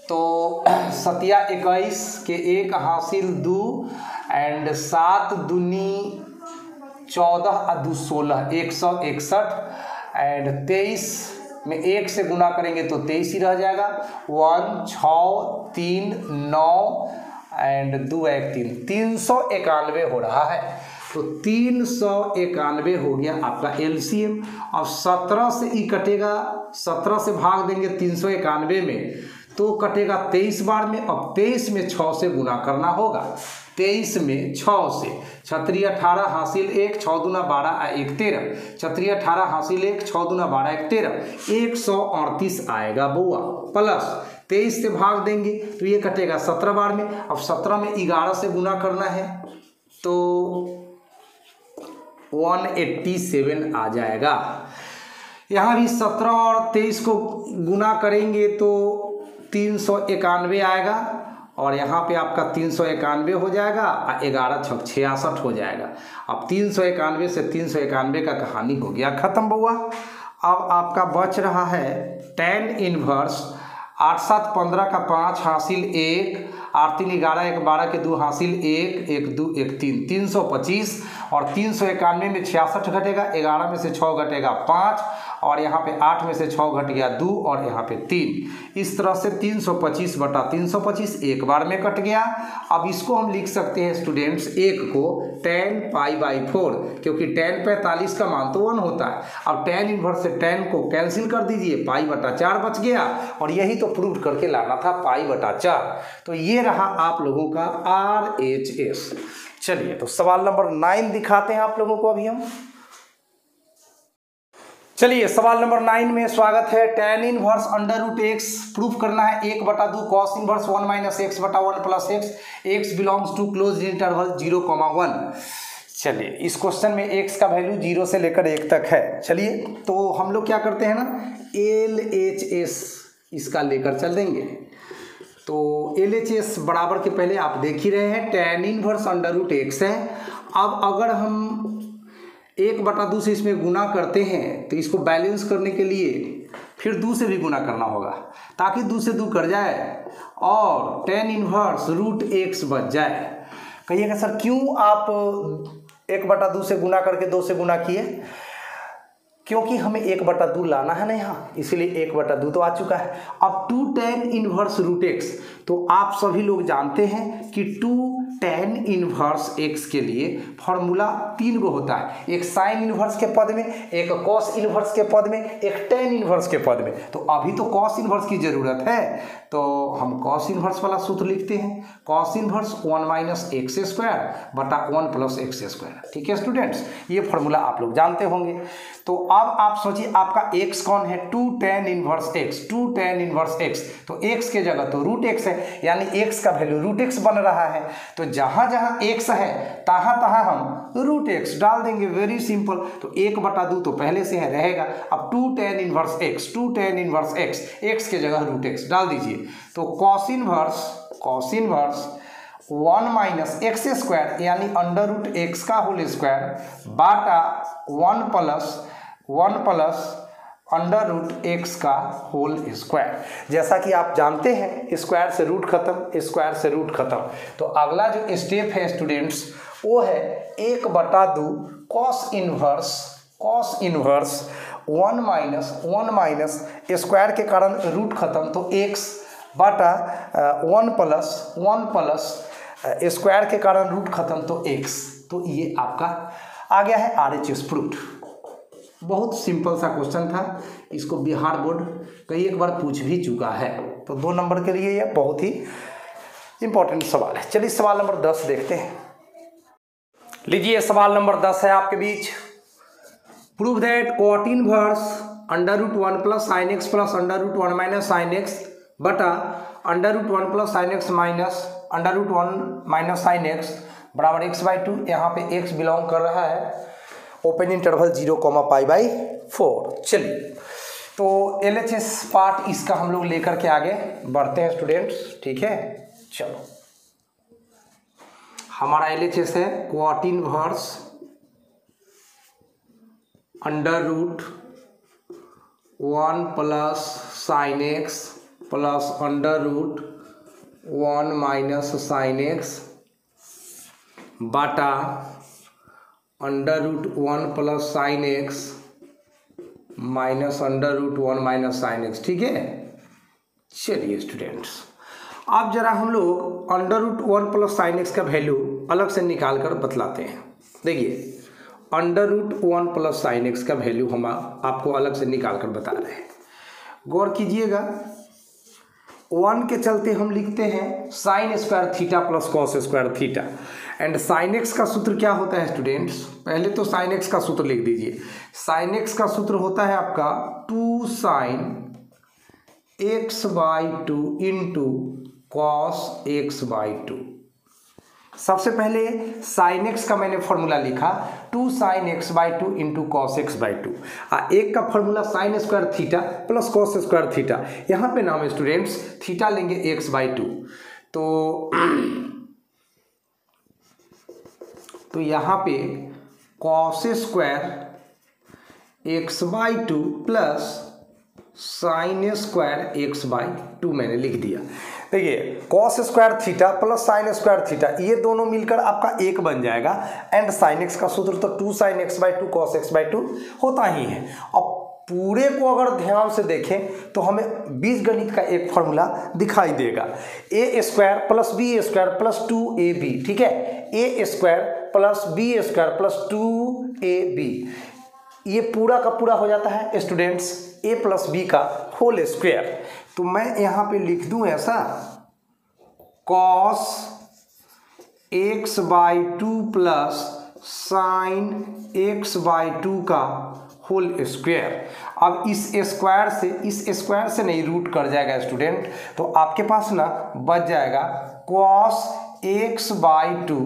A: तो 7 21 के 1 हासिल 2 एंड 7 दूनी 14 और 2 16 161 एंड 23 में 1 से गुना करेंगे तो 23 ही रह जाएगा। 1 6 3 9 एंड 2 1 3 391 हो रहा है। तो 391 हो गया आपका एलसीएम। अब 17 से ही कटेगा, 17 से भाग देंगे 391 में तो कटेगा 23 बार में। अब 23 में 6 से गुना करना होगा। 23 में 6 से 6 18 हासिल 1 6 दूना 12 1 13 6 18 हासिल 1 6 दूना 12 1 13 138 आएगा बुआ। प्लस 23 से भाग देंगे तो ये कटेगा 17 बार में। अब 17 में 11 से गुना करना है तो 187 आ जाएगा। यहाँ भी 17 और 23 को गुना करेंगे तो 391 आएगा और यहाँ पे आपका 391 हो जाएगा और 11 छक 66 हो जाएगा। अब 391 से 391 का कहानी हो गया ख़त्म बउआ। अब आपका बच रहा है tan इनवर्स 8 7 15 का 5 हासिल 1 8 3 11 1 12 के 2 हासिल 1 1 2 1 3 325 और 391 में 66 घटेगा, 11 में से 6 घटेगा 5 और यहाँ पे 8 में से 6 घट गया 2 और यहाँ पे 3। इस तरह से 325 बटा 325 एक बार में कट गया। अब इसको हम लिख सकते हैं स्टूडेंट्स एक को tan π/4 क्योंकि tan 45 का मान तो 1 होता है। अब tan इनवर्स से tan को कैंसिल कर दीजिए, π/4 बच गया और यही तो प्रूव करके लाना था π/4। तो ये रहा आप लोगों का RHS। चलिए तो सवाल नंबर 9 दिखाते हैं आप लोगों को अभी हम। चलिए सवाल नंबर 9 में स्वागत है। tan इनवर्स √x प्रूफ करना है 1/2 cos इनवर्स 1 - x बटा 1 plus x belongs to close interval 0,1। चलिए इस क्वेश्चन में x का वैल्यू 0 से लेकर 1 तक है। चलिए तो हम लोग क्या करते हैं ना, LHS इसका लेकर चल देंगे। तो LHS बराबर के पहले आप देख ही रहे हैं tan इनवर्स √x है। अब अगर हम 1/2 से इसमें गुना करते हैं तो इसको बैलेंस करने के लिए फिर 2 से भी गुना करना होगा ताकि 2 से 2 कट जाए और tan इनवर्स √x बच जाए। कहिएगा सर क्यों आप 1/2 से गुना करके 2 से गुना किए? क्योंकि हमें 1/2 लाना है ना यहाँ, इसीलिए 1/2 तो आ चुका है। अब 2 tan इनवर्स √x, तो आप सभी लोग जानते हैं कि 2 tan इनवर्स x के लिए फॉर्मूला 3 गो होता है, एक साइन इनवर्स के पद में, एक कॉस इनवर्स के पद में, एक tan इनवर्स के पद में। तो अभी तो कॉस इनवर्स की जरूरत है तो हम कॉस इनवर्स वाला सूत्र लिखते हैं, कॉस इनवर्स 1 - x² बटा 1 + x²। ठीक है स्टूडेंट्स, ये फॉर्मूला आप लोग जानते होंगे। तो अब आप सोचिए आपका x कौन है, 2 tan inverse x, 2 tan inverse x, तो x के जगह तो √x है, यानी x का वैल्यू √x बन रहा है। तो जहां जहां x है तहां तहां हम √x डाल देंगे, वेरी सिंपल। तो 1/2 तो पहले से है रहेगा। अब 2 tan inverse x, 2 tan inverse x के जगह √x डाल दीजिए। तो cos इनवर्स 1 - x² यानी √x का होल स्क्वायर बाटा 1 प्लस √x का होल स्क्वायर। जैसा कि आप जानते हैं स्क्वायर से रूट खत्म, स्क्वायर से रूट खत्म। तो अगला जो स्टेप है स्टूडेंट्स वो है 1/2 cos इनवर्स 1 - स्क्वायर के कारण रूट खत्म, तो x बटा 1 प्लस स्क्वायर के कारण रूट खत्म तो x। तो ये आपका आ गया है RHS प्रूफ। बहुत सिंपल सा क्वेश्चन था, इसको बिहार बोर्ड कई एक बार पूछ भी चुका है। तो 2 नंबर के लिए यह बहुत ही इंपॉर्टेंट सवाल है। चलिए सवाल नंबर 10 देखते हैं। लीजिए सवाल नंबर 10 है आपके बीच। Prove that cot inverse √1 + sin x + √1 - sin x बटा √1 + sin x minus √1 - sin x बराबर x/2। यहाँ पे x बिलोंग कर रहा है ओपन इंटरवल 0, π/4। चलिए तो LHS पार्ट इसका हम लोग लेकर के आगे बढ़ते हैं स्टूडेंट्स, ठीक है। चलो, हमारा LHS है cot inverse under root 1 plus sine x plus under root 1 minus sine x बाटा under root 1 plus sine x minus under root 1 minus sine x, ठीक है। चलिए स्टूडेंट्स, अब जरा हम लोग under root 1 plus sine x का वैल्यू अलग से निकाल कर बतलाते हैं। देखिए, under root 1 plus sine x का वैल्यू हम आपको अलग से निकाल कर बता रहे हैं। गौर कीजिएगा, 1 के चलते हम लिखते हैं sign square theta plus cos square theta. And sign x का सूत्र क्या होता है स्टूडेंट्स? पहले तो साइन एक्स का सूत्र लिख दीजिए। साइन एक्स का सूत्र होता है आपका 2 sign x by 2 into cos x by 2। सबसे पहले साइन एक्स का मैंने फॉर्मूला लिखा 2 sign x by 2 into cos x by 2। एक का formula sine square theta plus cos square theta. यहाँ पे नाम स्टूडेंट्स थीटा लेंगे एक्स बाई 2। तो यहाँ पे cos square x by 2 plus sine square x by 2 मैंने लिख दिया। देखिए, cos square theta plus sign square theta ये दोनों मिलकर आपका एक बन जाएगा। एंड साइन एक्स का सूत्र तो 2 sign x by 2 cos x by 2 होता ही है। अब पूरे को अगर ध्यान से देखें तो हमें बीजगणित का एक फॉर्मूला दिखाई देगा, a square plus b square plus 2ab, ठीक है। A square plus b square plus 2ab, ये पूरा का पूरा हो जाता है स्टूडेंट्स a प्लस बी का होल स्क्वायर। तो मैं यहाँ पे लिख दूं ऐसा, cos x by 2 plus sine x by 2 का होल स्क्वायर। अब इस स्क्वायर से नहीं रूट कर जाएगा स्टूडेंट, तो आपके पास ना बच जाएगा cos x by 2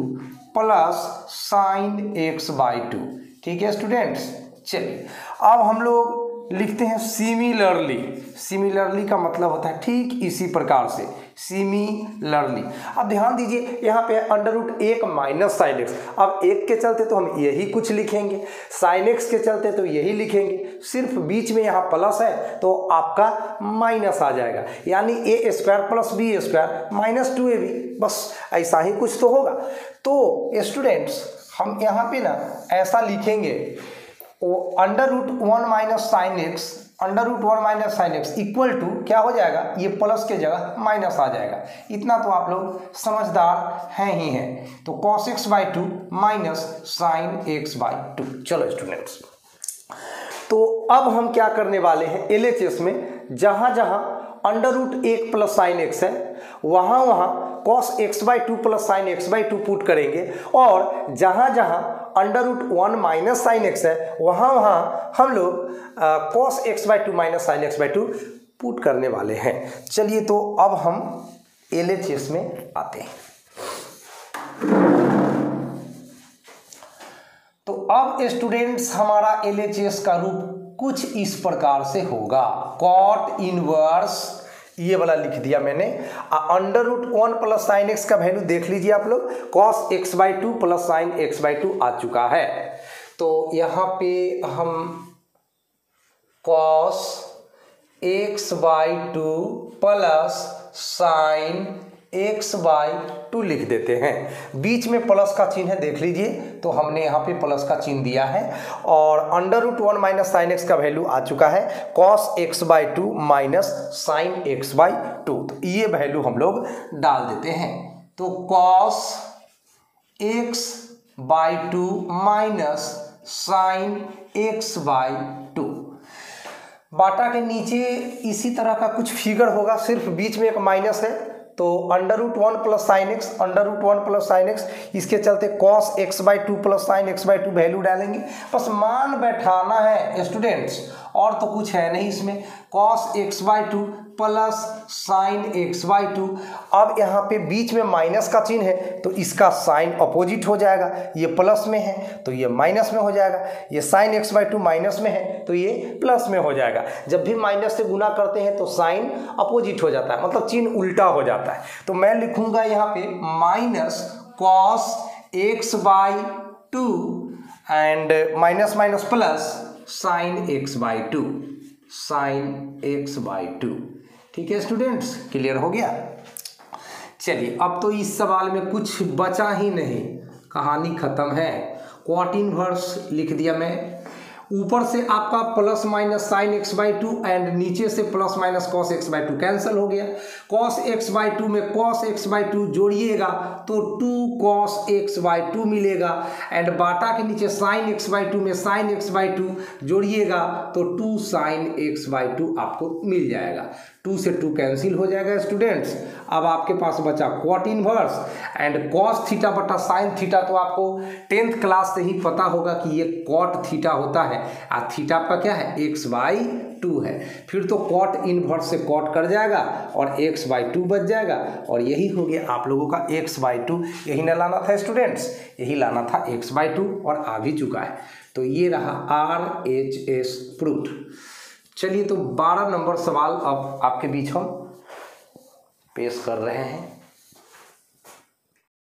A: plus sine x by 2, ठीक है स्टूडेंट्स। चलिए, अब हम लोग लिखते हैं सिमिलरली। सिमिलरली का मतलब होता है ठीक इसी प्रकार से, सिमिलरली। अब ध्यान दीजिए, यहाँ पे under root 1 minus sine x. अब 1 के चलते तो हम यही कुछ लिखेंगे, साइन एक्स के चलते तो यही लिखेंगे, सिर्फ बीच में यहाँ प्लस है तो आपका माइनस आ जाएगा, यानी a square plus b square minus 2ab, बस ऐसा ही कुछ तो होगा। तो स्टूडेंट्स, हम यहाँ पे ना ऐसा लिखेंगे, under root 1 minus sine x, under root 1 minus sine x equal to क्या हो जाएगा, ये प्लस के जगह माइनस आ जाएगा। इतना तो आप लोग समझदार हैं ही हैं। तो cos x by 2 minus sine x by 2। चलो स्टूडेंट्स, तो अब हम क्या करने वाले हैं, LHS में जहां जहां under root 1 plus sine x है वहां वहां cos x by 2 plus sine x by 2 put करेंगे, और जहां जहां under root 1 minus sine x है वहां वहां हम लोग cos x by 2 minus sine x by 2 put करने वाले हैं। चलिए, तो अब हम LHS में आते हैं। तो अब स्टूडेंट्स, हमारा LHS का रूप कुछ इस प्रकार से होगा, कॉट इनवर्स, ये वाला लिख दिया मैंने। Under root 1 plus sine x का वैल्यू देख लीजिए आप लोग, cos x by 2 plus sine x by 2 आ चुका है। तो यहाँ पे हम cos x by 2 plus sine x by 2 लिख देते हैं। बीच में प्लस का चिन्ह है, देख लीजिए, तो हमने यहाँ पे प्लस का चिन्ह दिया है। और under root 1 minus sine x का वैल्यू आ चुका है cos x by 2 minus sine x by 2। तो ये वैल्यू हम लोग डाल देते हैं। तो cos x by 2 minus sine x by 2, बाटा के नीचे इसी तरह का कुछ फिगर होगा, सिर्फ बीच में एक माइनस है। तो under root 1 plus sine x, under root 1 plus sine x, इसके चलते cos x by 2 plus sine x by 2 value डालेंगे। बस मान बैठाना है स्टूडेंट्स, और तो कुछ है नहीं इसमें। Cos x by 2 plus sine x by two. अब यहाँ पे बीच में माइनस का चिन्ह है तो इसका साइन अपोजिट हो जाएगा, ये प्लस में है तो ये माइनस में हो जाएगा, ये sign x by two minus में है तो ये प्लस में हो जाएगा। जब भी माइनस से गुना करते हैं तो साइन अपोजिट हो जाता है, मतलब चिन्ह उल्टा हो जाता है। तो मैं लिखूंगा यहाँ पे minus cos x by two and minus minus plus sine x by two, sign x by two. ठीक है स्टूडेंट्स, क्लियर हो गया। चलिए अब तो इस सवाल में कुछ बचा ही नहीं, कहानी खत्म है। क्वाट इनवर्स लिख दिया मैं, ऊपर से आपका plus minus sine x by two and नीचे से plus minus cos x by two cancel हो गया। कॉस एक्स बाई टू में कॉस एक्स बाई टू जोड़िएगा तो 2 कॉस एक्स बाई टू मिलेगा एंड बाटा के नीचे साइन एक्स बाई टू में साइन एक्स बाई टू जोड़िएगा तो 2 साइन एक्स बाई टू आपको मिल जाएगा। 2 से 2 कैंसिल हो जाएगा स्टूडेंट्स। अब आपके पास बचा क्वाट इनवर्स एंड कॉस थीटा बटा साइन थीटा, तो आपको 10th क्लास से ही पता होगा कि ये कॉट थीटा होता है और थीटा आपका क्या है एक्स बाई टू है। फिर तो कॉट इनवर्स से कॉट कर जाएगा और एक्स बाई टू बच जाएगा और यही हो गया आप लोगों का एक्स बाई टू। यही ना लाना था स्टूडेंट्स, यही लाना था एक्स बाई टू और आ भी चुका है। तो ये रहा RHS प्रूफ। चलिए तो 12 नंबर सवाल अब आपके बीच हम पेश कर रहे हैं।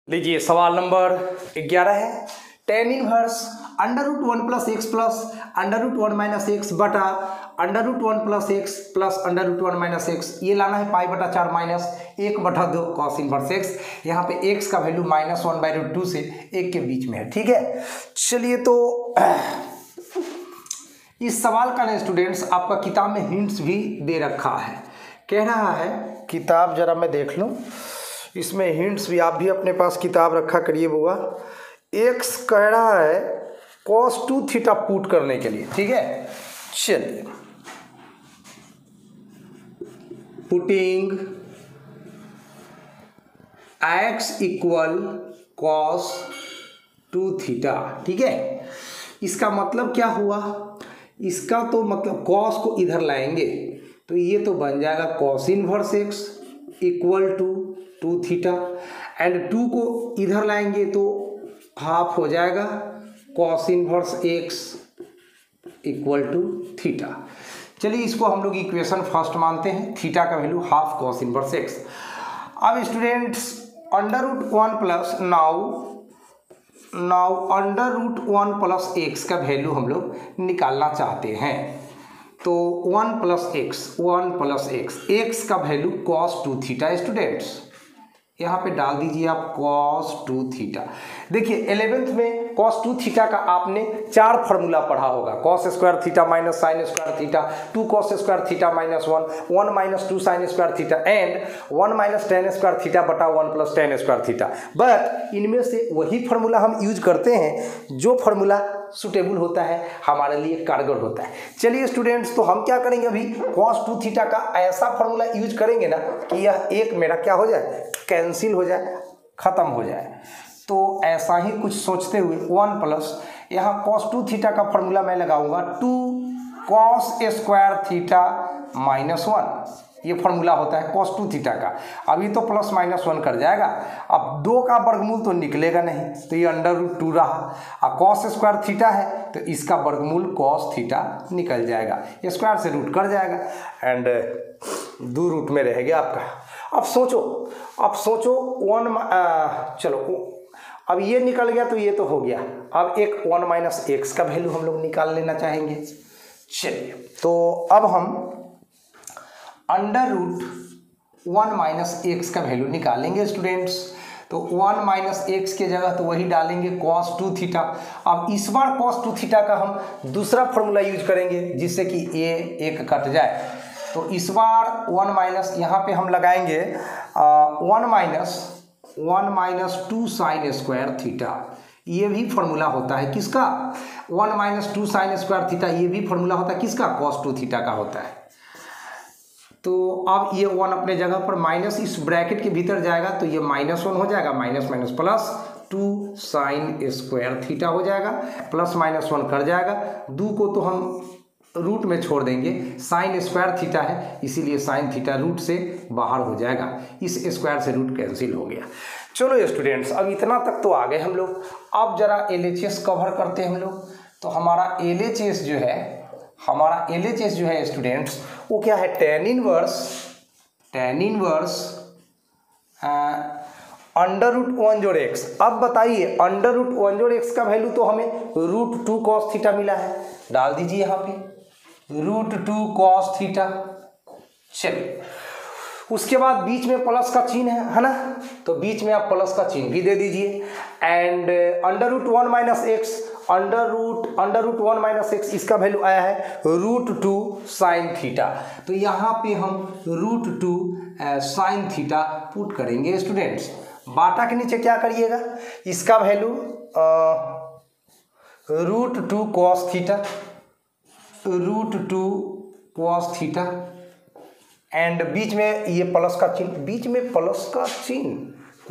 A: लीजिए सवाल नंबर 11 है, tan inverse under root 1 plus x plus under root 1 minus x बटा under root 1 plus x plus under root 1 minus x, ये लाना है पाई बटा 4 माइनस 1 बटा 2 कॉस इनवर्स एक्स। यहाँ पे एक्स का वैल्यू -1 बाई रूट 2 से 1 के बीच में है। ठीक है, चलिए तो इस सवाल का ना स्टूडेंट्स आपका किताब में हिंट्स भी दे रखा है। कह रहा है किताब जरा मैं देख लूँ, इसमें हिंट्स भी, आप भी अपने पास किताब रखा करिए बुआ। एक्स कह रहा है cos 2 थीटा पुट करने के लिए। ठीक है, चलिए putting x equal cos 2 theta. ठीक है, इसका मतलब क्या हुआ, इसका तो मतलब cos को इधर लाएंगे तो ये तो बन जाएगा cos inverse x equal to 2 theta and 2 को इधर लाएंगे तो हाफ हो जाएगा cos inverse x equal to theta. चलिए इसको हम लोग इक्वेशन फर्स्ट मानते हैं, थीटा का value half cos inverse x। अब students under root 1 plus now under root 1 plus x का वैल्यू हम लोग निकालना चाहते हैं। तो 1 प्लस एक्स, एक्स का वैल्यू cos 2 थीटा। स्टूडेंट्स यहाँ पे डाल दीजिए आप cos 2 थीटा। देखिए 11th में cos 2 थीटा का आपने 4 फार्मूला पढ़ा होगा, cos square theta minus sign square theta, 2 cos square theta minus 1 minus 2 sine square theta and 1 minus ten square theta बटा 1 plus ten square theta. But इनमें से वही फार्मूला हम यूज करते हैं जो फार्मूला सुटेबल होता है, हमारे लिए कारगर होता है। चलिए स्टूडेंट्स, तो हम क्या करेंगे अभी cos 2 थीटा का ऐसा फार्मूला यूज करेंगे ना कि यह एक मेरा क्या हो जाए, कैंसिल हो जाए, खत्म हो जाए। तो ऐसा ही कुछ सोचते हुए 1 प्लस यहाँ cos 2 थीटा का फार्मूला मैं लगाऊंगा 2 cos स्क्वायर थीटा माइनस 1, ये फार्मूला होता है cos 2 थीटा का। अभी तो प्लस माइनस 1 कर जाएगा, अब 2 का वर्गमूल तो निकलेगा नहीं तो ये अंडर रूट 2 रहा। अब cos स्क्वायर थीटा है तो इसका वर्गमूल cos थीटा निकल जाएगा, स्क्वायर से रूट कर जाएगा एंड 2 रूट में रह गया आपका। अब सोचो 1 चलो अब ये निकल गया तो ये तो हो गया। अब एक 1 माइनस एक्स का वैल्यू हम लोग निकाल लेना चाहेंगे। चलिए तो अब हम अंडर रूट 1 माइनस एक्स का वैल्यू निकालेंगे स्टूडेंट्स। तो 1 माइनस एक्स के जगह तो वही डालेंगे cos 2 थीटा। अब इस बार cos 2 थीटा का हम दूसरा फार्मूला यूज करेंगे जिससे कि ये एक कट जाए। तो इस बार 1 माइनस यहाँ पे हम लगाएंगे 1 माइनस 2 साइन स्क्वायर थीटा, ये भी फार्मूला होता है किसका, 1 माइनस 2 साइन स्क्वायर थीटा, ये भी फार्मूला होता है किसका, cos 2 थीटा का होता है। तो अब ये 1 अपने जगह पर माइनस इस ब्रैकेट के भीतर जाएगा तो ये -1 हो जाएगा, minus minus plus 2 sine square theta हो जाएगा, प्लस -1 कर जाएगा। 2 को तो हम रूट में छोड़ देंगे, साइन स्क्वायर थीटा है इसीलिए साइन थीटा रूट से बाहर हो जाएगा, इस स्क्वायर से रूट कैंसिल हो गया। चलो स्टूडेंट्स, अब इतना तक तो आ गए हम लोग। अब जरा LHS कवर करते हैं हम लोग। तो हमारा LHS जो है स्टूडेंट्स वो क्या है, tan इनवर्स अंडर रूट 1 जोड़ एक्स। अब बताइए अंडर रूट 1 जोड़ एक्स का वैल्यू तो हमें रूट 2 cos थीटा मिला है, डाल दीजिए यहाँ पे रूट 2 cos थीटा। चलिए उसके बाद बीच में प्लस का चिन्ह है ना, तो बीच में आप प्लस का चिन्ह भी दे दीजिए। And under root 1 minus x, under root 1 minus x इसका वैल्यू आया है रूट 2 साइन थीटा। तो यहाँ पे हम रूट 2 साइन थीटा पुट करेंगे स्टूडेंट्स। बाटा के नीचे क्या करिएगा, इसका वैल्यू root 2 cos theta, root 2 cos theta. And बीच में ये प्लस का चिन्ह, बीच में प्लस का चिन्ह,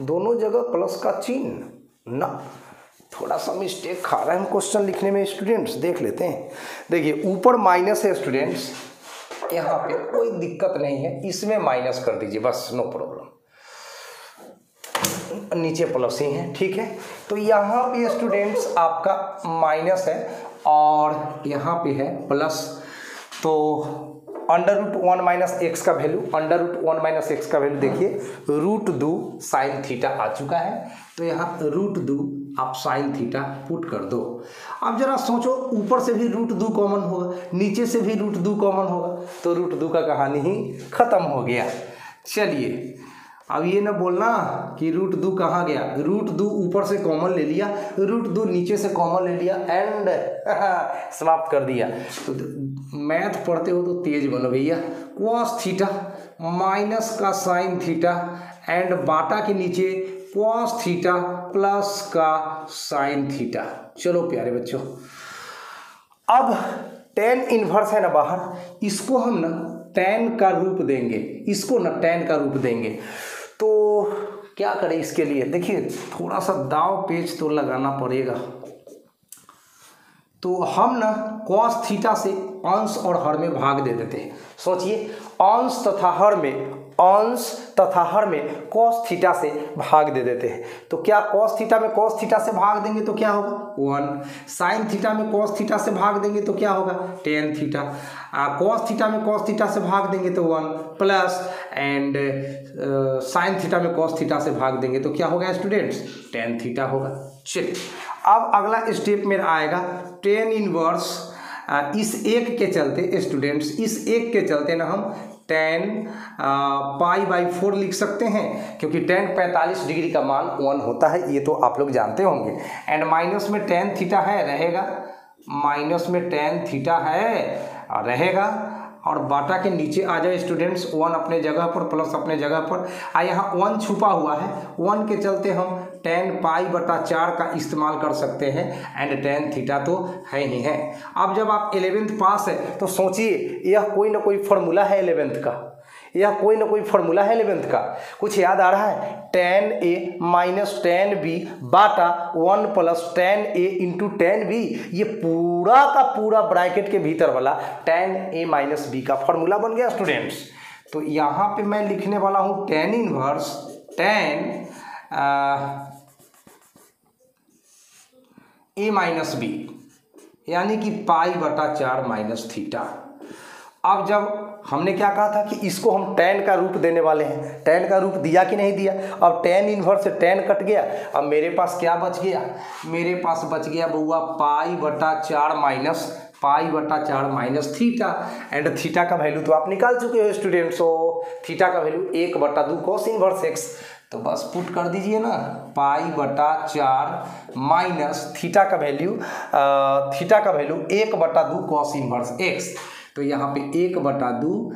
A: दोनों जगह प्लस का चिन्ह ना, थोड़ा सा मिस्टेक खा रहा है हम क्वेश्चन लिखने में स्टूडेंट्स, देख लेते हैं। देखिए ऊपर माइनस है स्टूडेंट्स, यहाँ पे कोई दिक्कत नहीं है, इसमें माइनस कर दीजिए बस, नो प्रॉब्लम। नीचे प्लस ही है, ठीक है। तो यहाँ पे स्टूडेंट्स आपका माइनस है और यहाँ पे है प्लस। तो अंडर रूट 1 माइनस एक्स का value, under root 1 minus x का वैल्यू देखिए रूट 2 साइन थीटा आ चुका है। तो यहाँ रूट 2 आप साइन थीटा पुट कर दो। अब जरा सोचो, ऊपर से भी रूट 2 कॉमन होगा, नीचे से भी रूट 2 कॉमन होगा, तो रूट 2 का कहानी ही खत्म हो गया। चलिए अब ये ना बोलना कि रूट 2 कहाँ गया, रूट 2 ऊपर से कॉमन ले लिया, रूट 2 नीचे से कॉमन ले लिया एंड समाप्त कर दिया। तो मैथ पढ़ते हो तो तेज बनो भैया। cos थीटा माइनस का साइन थीटा एंड बाटा के नीचे cos थीटा प्लस का साइन थीटा। चलो प्यारे बच्चों, अब tan इनवर्स है ना बाहर, इसको हम ना tan का रूप देंगे, इसको ना tan का रूप देंगे। तो क्या करें इसके लिए, देखिए थोड़ा सा दाव पेच तो लगाना पड़ेगा। तो हम ना cos थीटा से अंश और हर में भाग दे देते हैं। सोचिए अंश तथा हर में cos थीटा से भाग दे देते हैं। तो क्या cos थीटा में cos थीटा से भाग देंगे तो क्या होगा 1, साइन थीटा में cos थीटा से भाग देंगे तो क्या होगा tan थीटा, cos थीटा में cos थीटा से भाग देंगे तो 1 प्लस एंड साइन थीटा में cos थीटा से भाग देंगे तो क्या होगा स्टूडेंट्स tan थीटा होगा। चलिए अब अगला स्टेप मेरा आएगा tan इनवर्स, इस एक के चलते स्टूडेंट्स, इस एक के चलते ना हम tan π/4 लिख सकते हैं, क्योंकि tan 45 डिग्री का मान 1 होता है, ये तो आप लोग जानते होंगे। एंड माइनस में tan थीटा है रहेगा, माइनस में tan थीटा है रहेगा, और बाटा के नीचे आ जाए स्टूडेंट्स 1 अपने जगह पर प्लस अपने जगह पर, यहाँ 1 छुपा हुआ है, 1 के चलते हम tan π/4 का इस्तेमाल कर सकते हैं एंड tan थीटा तो है ही है। अब जब आप 11th पास है तो सोचिए यह कोई ना कोई फॉर्मूला है 11th का, यह कोई ना कोई फॉर्मूला है 11th का, कुछ याद आ रहा है tan a minus tan b Bata 1 plus tan a into tan b, ये पूरा का पूरा ब्रैकेट के भीतर वाला tan a माइनस b का फॉर्मूला बन गया स्टूडेंट्स। तो यहाँ पे मैं लिखने वाला हूँ tan inverse tan a minus b यानी कि π/4 माइनस थीटा। अब जब हमने क्या कहा था कि इसको हम tan का रूप देने वाले हैं, tan का रूप दिया कि नहीं दिया, अब tan इनवर्स से tan कट गया, अब मेरे पास क्या बच गया, मेरे पास बच गया बउआ π/4 माइनस थीटा। एंड थीटा का वैल्यू तो आप निकाल चुके हो स्टूडेंट्स, सो थीटा का वैल्यू 1/2 cos इनवर्स x, तो बस पुट कर दीजिए ना π/4 माइनस थीटा का वैल्यू 1/2 cos इनवर्स x। तो यहाँ पे 1/2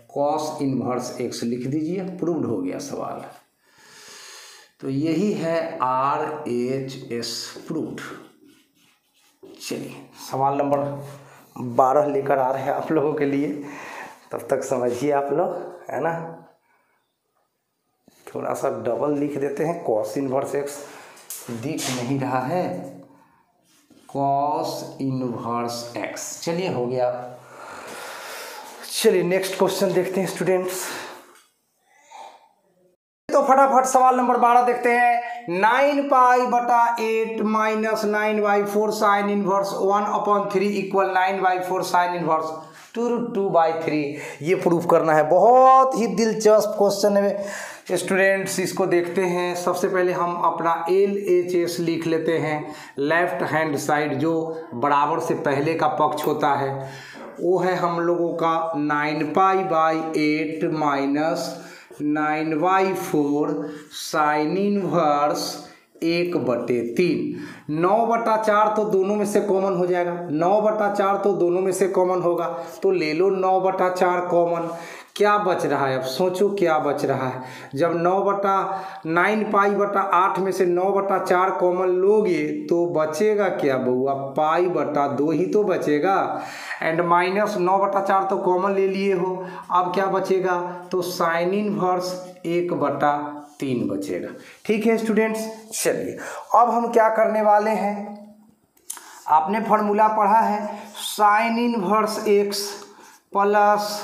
A: cos इनवर्स x लिख दीजिए, प्रूव्ड हो गया सवाल। तो यही है RHS प्रूव्ड। चलिए सवाल नंबर 12 लेकर आ रहे हैं आप लोगों के लिए, तब तक समझिए आप लोग, है ना। थोड़ा सा डबल लिख देते हैं, cos इनवर्स x दिख नहीं रहा है, कॉस इनवर्स एक्स। चलिए हो गया। चलिए नेक्स्ट क्वेश्चन देखते हैं स्टूडेंट्स। तो फटाफट सवाल नंबर 12 देखते हैं। 9π/8 minus 9/4 sine inverse 1/3 equal 9/4 sine inverse 2√2/3। ये प्रूफ करना है। बहुत ही दिलचस्प क्वेश्चन है स्टूडेंट्स। इसको देखते हैं। सबसे पहले हम अपना LHS लिख लेते हैं। लेफ्ट हैंड साइड जो बराबर से पहले का पक्ष होता है वो है हम लोगों का 9π/8 माइनस 9/4 साइन इनवर्स 1/3। 9/4 तो दोनों में से कॉमन हो जाएगा। 9/4 तो दोनों में से कॉमन होगा, तो ले लो 9/4 कॉमन। क्या बच रहा है? अब सोचो क्या बच रहा है। जब 9/8 में से 9/4 कॉमन लोगे तो बचेगा क्या बउआ? π/2 ही तो बचेगा। एंड माइनस 9/4 तो कॉमन ले लिए हो। अब क्या बचेगा? तो साइन इनवर्स 1/3 बचेगा। ठीक है स्टूडेंट्स। चलिए अब हम क्या करने वाले हैं, आपने फॉर्मूला पढ़ा है sine inverse x plus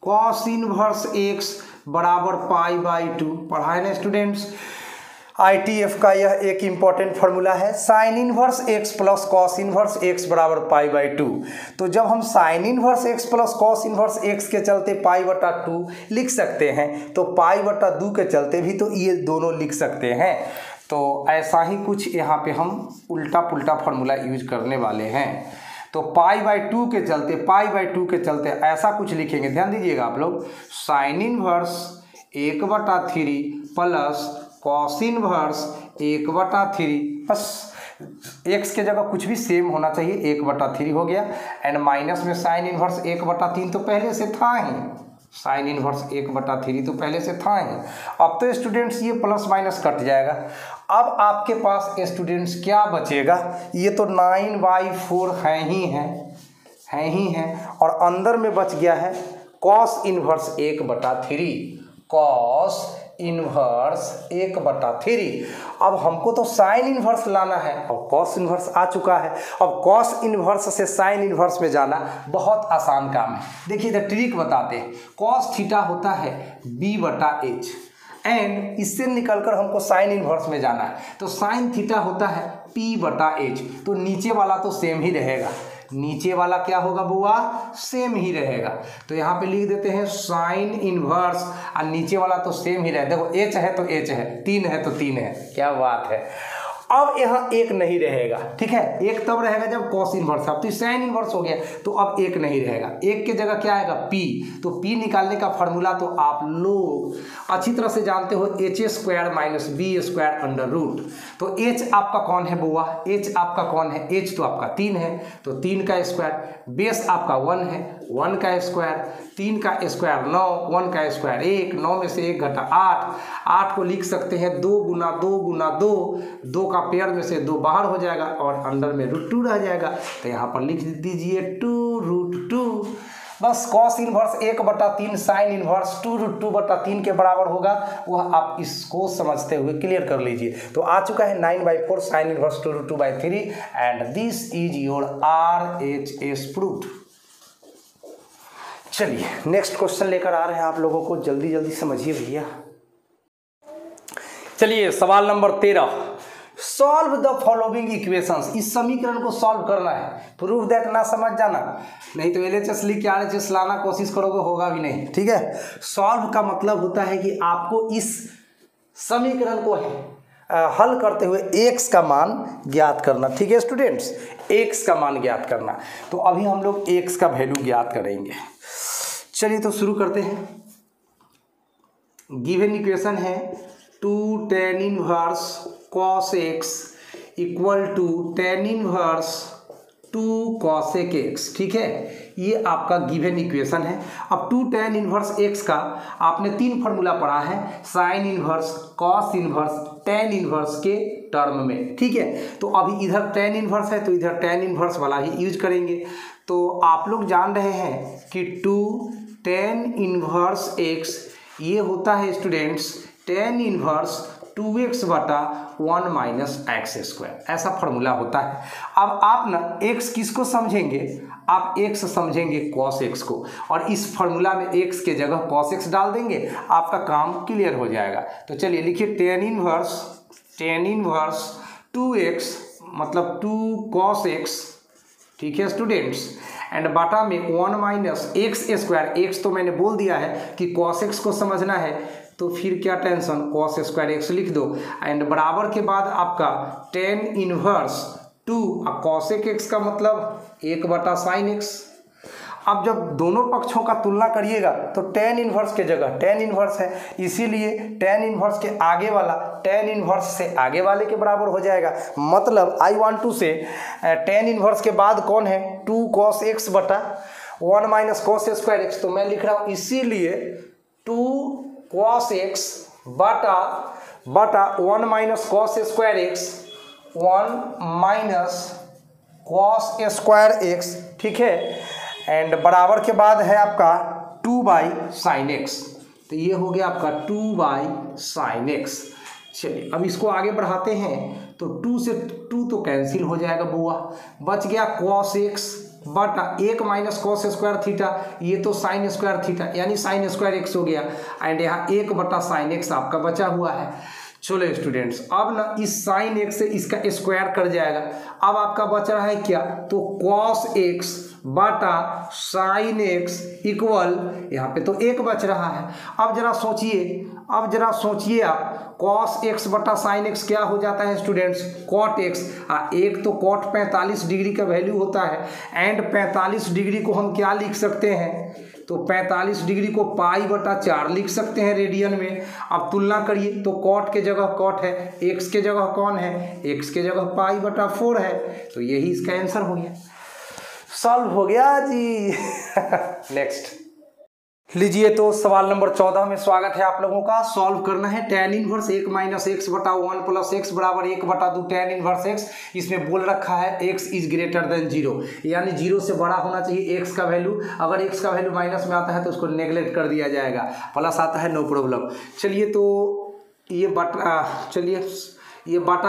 A: cos inverse x बराबर π/2। पढ़ा है ना स्टूडेंट्स। ITF का यह एक इम्पॉर्टेंट फार्मूला है। Sine inverse x plus cos inverse x बराबर π/2। तो जब हम sign inverse x plus cos inverse x के चलते π/2 लिख सकते हैं तो π/2 के चलते भी तो ये दोनों लिख सकते हैं। तो ऐसा ही कुछ यहाँ पे हम उल्टा पुल्टा फार्मूला यूज करने वाले हैं। तो π/2 के चलते ऐसा कुछ लिखेंगे। ध्यान दीजिएगा आप लोग। Sign inverse 1/3 plus cos inverse 1/3। बस एक्स के जगह कुछ भी सेम होना चाहिए। 1/3 हो गया। एंड माइनस में साइन इनवर्स 1/3 तो पहले से था ही। साइन इनवर्स 1/3 तो पहले से था ही। अब तो स्टूडेंट्स ये प्लस माइनस कट जाएगा। अब आपके पास स्टूडेंट्स क्या बचेगा? ये तो 9/4 है ही और अंदर में बच गया है कॉस इनवर्स 1/3। Cos inverse 1/3। अब हमको तो साइन इनवर्स लाना है और कॉस इनवर्स आ चुका है। अब कॉस इनवर्स से साइन इनवर्स में जाना बहुत आसान काम है। देखिए इधर ट्रिक बताते हैं। कॉस थीटा होता है B/H एंड इससे निकलकर हमको साइन इनवर्स में जाना है तो साइन थीटा होता है P/H। तो नीचे वाला तो सेम ही रहेगा। नीचे वाला क्या होगा बुआ? सेम ही रहेगा। तो यहाँ पे लिख देते हैं साइन इनवर्स और नीचे वाला तो सेम ही रहेगा। देखो H है तो H है, 3 है तो 3 है। क्या बात है। अब यहाँ एक नहीं रहेगा। ठीक है, एक तब रहेगा जब कॉस इनवर्स। अब तो साइन इनवर्स हो गया तो अब एक नहीं रहेगा। एक के जगह क्या आएगा? P। तो P निकालने का फार्मूला तो आप लोग अच्छी तरह से जानते हो, h² - b²√। तो h आपका कौन है बुआ? h आपका कौन है? h तो आपका 3 है तो 3 का स्क्वायर। बेस आपका 1 है, 1 का स्क्वायर। 3 का स्क्वायर 9, 1 का स्क्वायर 1, 9 में से 1 घटा 8। 8 को लिख सकते हैं 2 × 2 × 2। 2 का पेयर में से 2 बाहर हो जाएगा और अंदर में √2 रह जाएगा। तो यहाँ पर लिख दीजिए 2√2। बस कॉस इनवर्स 1/3 साइन इनवर्स 2√2/3 के बराबर होगा। वह आप इसको समझते हुए क्लियर कर लीजिए। तो आ चुका है 9/4 sine inverse 2√2/3 and this is your RHS proof. चलिए नेक्स्ट क्वेश्चन लेकर आ रहे हैं आप लोगों को। जल्दी जल्दी समझिए भैया। चलिए सवाल number 13। Solve the following equations. इस समीकरण को सॉल्व करना है। प्रूफ दैट ना समझ जाना, नहीं तो LHS लिख के RHS लाना कोशिश करोगे, होगा भी नहीं। ठीक है। सॉल्व का मतलब होता है कि आपको इस समीकरण को हल करते हुए x का मान ज्ञात करना। ठीक है स्टूडेंट्स, x का मान ज्ञात करना। तो अभी हम लोग x का वैल्यू ज्ञात करेंगे। चलिए तो शुरू करते हैं। गिवन इक्वेशन है 2 tan inverse cos x equal to tan inverse 2 cosec x। ठीक है, ये आपका गिवन इक्वेशन है। अब 2 tan इनवर्स x का आपने 3 फार्मूला पढ़ा है, sine inverse, cos inverse, tan inverse के टर्म में। ठीक है, तो अभी इधर tan इनवर्स है तो इधर tan इनवर्स वाला ही यूज करेंगे। तो आप लोग जान रहे हैं कि 2 tan इनवर्स x ये होता है स्टूडेंट्स tan इनवर्स 2x बटा 1 माइनस एक्स स्क्वायर, ऐसा फॉर्मूला होता है। अब आप ना x किसको समझेंगे, आप x समझेंगे cos x को, और इस फॉर्मूला में x के जगह cos x डाल देंगे, आपका काम क्लियर हो जाएगा। तो चलिए लिखिए tan इनवर्स 2x मतलब 2 cos x, ठीक है स्टूडेंट्स, एंड बाटा में 1 माइनस एक्स स्क्वायर, एक्स तो मैंने बोल दिया है कि cos x को समझना है, तो फिर क्या टेंशन, cos स्क्वायर एक्स लिख दो, एंड बराबर के बाद आपका tan इनवर्स 2 cos x का मतलब 1 बटा sin x। अब जब दोनों पक्षों का तुलना करिएगा तो tan इनवर्स के जगह tan इनवर्स है, इसीलिए tan इनवर्स के आगे वाला tan इनवर्स से आगे वाले के बराबर हो जाएगा। मतलब आई वांट टू से tan इनवर्स के बाद कौन है, 2 cos x बटा 1 माइनस cos स्क्वायर x, तो मैं लिख रहा हूँ इसीलिए 2 cos x बटा 1 minus cos square x, 1 minus cos square x, ठीक है, एंड बराबर के बाद है आपका 2 बाई साइन एक्स, तो ये हो गया आपका 2 बाई साइन एक्स। चलिए अब इसको आगे बढ़ाते हैं, तो 2 से 2 तो कैंसिल हो जाएगा बुआ, बच गया cos x बटा 1 माइनस cos स्क्वायर थीटा, ये तो साइन स्क्वायर थीटा यानी साइन स्क्वायर एक्स हो गया, एंड यहाँ 1 बटा साइन एक्स आपका बचा हुआ है। चलो स्टूडेंट्स, अब ना इस साइन एक्स से इसका स्क्वायर कर जाएगा, अब आपका बच रहा है क्या, तो cos x बटा साइन एक्स इक्वल, यहाँ पे तो 1 बच रहा है। अब जरा सोचिए आप, cos x बटा साइन एक्स क्या हो जाता है स्टूडेंट्स, cot x, एक तो cot 45 डिग्री का वैल्यू होता है, एंड 45 डिग्री को हम क्या लिख सकते हैं, तो 45 डिग्री को पाई बटा 4 लिख सकते हैं रेडियन में। अब तुलना करिए तो cot के जगह cot है, x के जगह कौन है, x के जगह पाई बटा 4 है, तो यही इसका आंसर हो गया, सॉल्व हो गया जी। नेक्स्ट लीजिए, तो सवाल नंबर 14 में स्वागत है आप लोगों का। सॉल्व करना है tan इनवर्स 1 माइनस एक्स बटा 1 प्लस एक्स बराबर 1 बटा 2 tan इनवर्स एक्स। इसमें बोल रखा है x इज ग्रेटर देन 0, यानी 0 से बड़ा होना चाहिए x का वैल्यू। अगर x का वैल्यू माइनस में आता है तो उसको नेगलेक्ट कर दिया जाएगा, प्लस आता है नो प्रॉब्लम। चलिए तो ये बाटा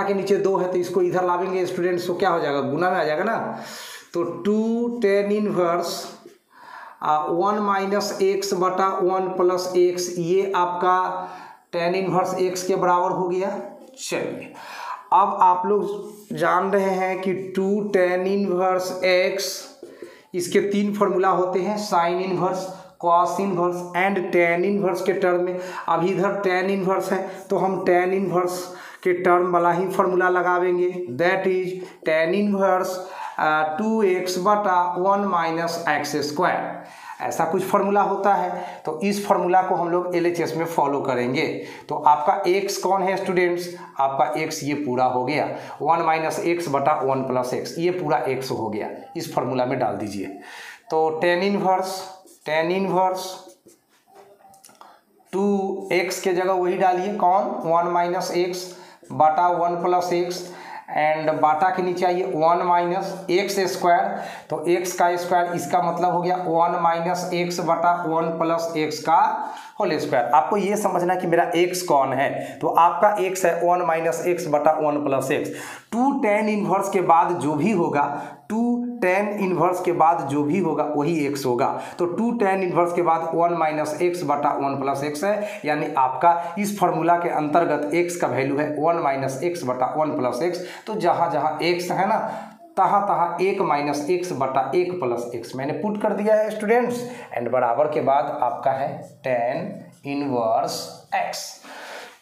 A: के नीचे 2 है, तो इसको इधर लावेंगे स्टूडेंट्स, तो क्या हो जाएगा, गुना में आ जाएगा ना। तो 2 tan इनवर्स 1 माइनस एक्स बटा 1 प्लस एक्स, ये आपका tan इनवर्स x के बराबर हो गया। चलिए अब आप लोग जान रहे हैं कि 2 tan इनवर्स x, इसके 3 फॉर्मूला होते हैं, sine inverse, cos inverse and tan inverse के टर्म में। अब इधर tan इनवर्स है तो हम tan इनवर्स के टर्म वाला ही फॉर्मूला लगावेंगे, that is tan inverse 2x बटा 1 माइनस एक्स स्क्वायर, ऐसा कुछ फॉर्मूला होता है। तो इस फॉर्मूला को हम लोग LHS में फॉलो करेंगे। तो आपका x कौन है स्टूडेंट्स, आपका x ये पूरा हो गया, 1 माइनस एक्स बटा 1 प्लस एक्स, ये पूरा x हो गया, इस फॉर्मूला में डाल दीजिए। तो tan इनवर्स 2x के जगह वही डालिए, कौन, 1 माइनस एक्स बटा 1 प्लस एक्स, एंड बाटा के नीचे आइए 1 माइनस एक्स स्क्वायर, तो x का स्क्वायर, इसका मतलब हो गया 1 माइनस एक्स बटा 1 प्लस एक्स का होल स्क्वायर। आपको ये समझना कि मेरा x कौन है, तो आपका x है 1 माइनस एक्स बटा 1 प्लस एक्स। 2 tan इनवर्स के बाद जो भी होगा, 2 tan इनवर्स के बाद जो भी होगा वही x होगा। तो 2 tan इनवर्स के बाद 1 माइनस एक्स बटा 1 प्लस एक्स है, यानी आपका इस फॉर्मूला के अंतर्गत x का वैल्यू है 1 माइनस एक्स बटा 1 प्लस एक्स। तो जहाँ जहाँ x है ना, तहाँ तहाँ 1 माइनस एक्स बटा 1 प्लस एक्स मैंने पुट कर दिया है स्टूडेंट्स, एंड बराबर के बाद आपका है tan inverse x,